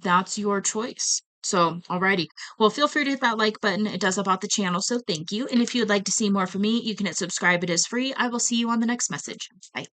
That's your choice. So, alrighty. Well, feel free to hit that like button. It does help out the channel, so thank you. And if you would like to see more from me, you can hit subscribe. It is free. I will see you on the next message. Bye.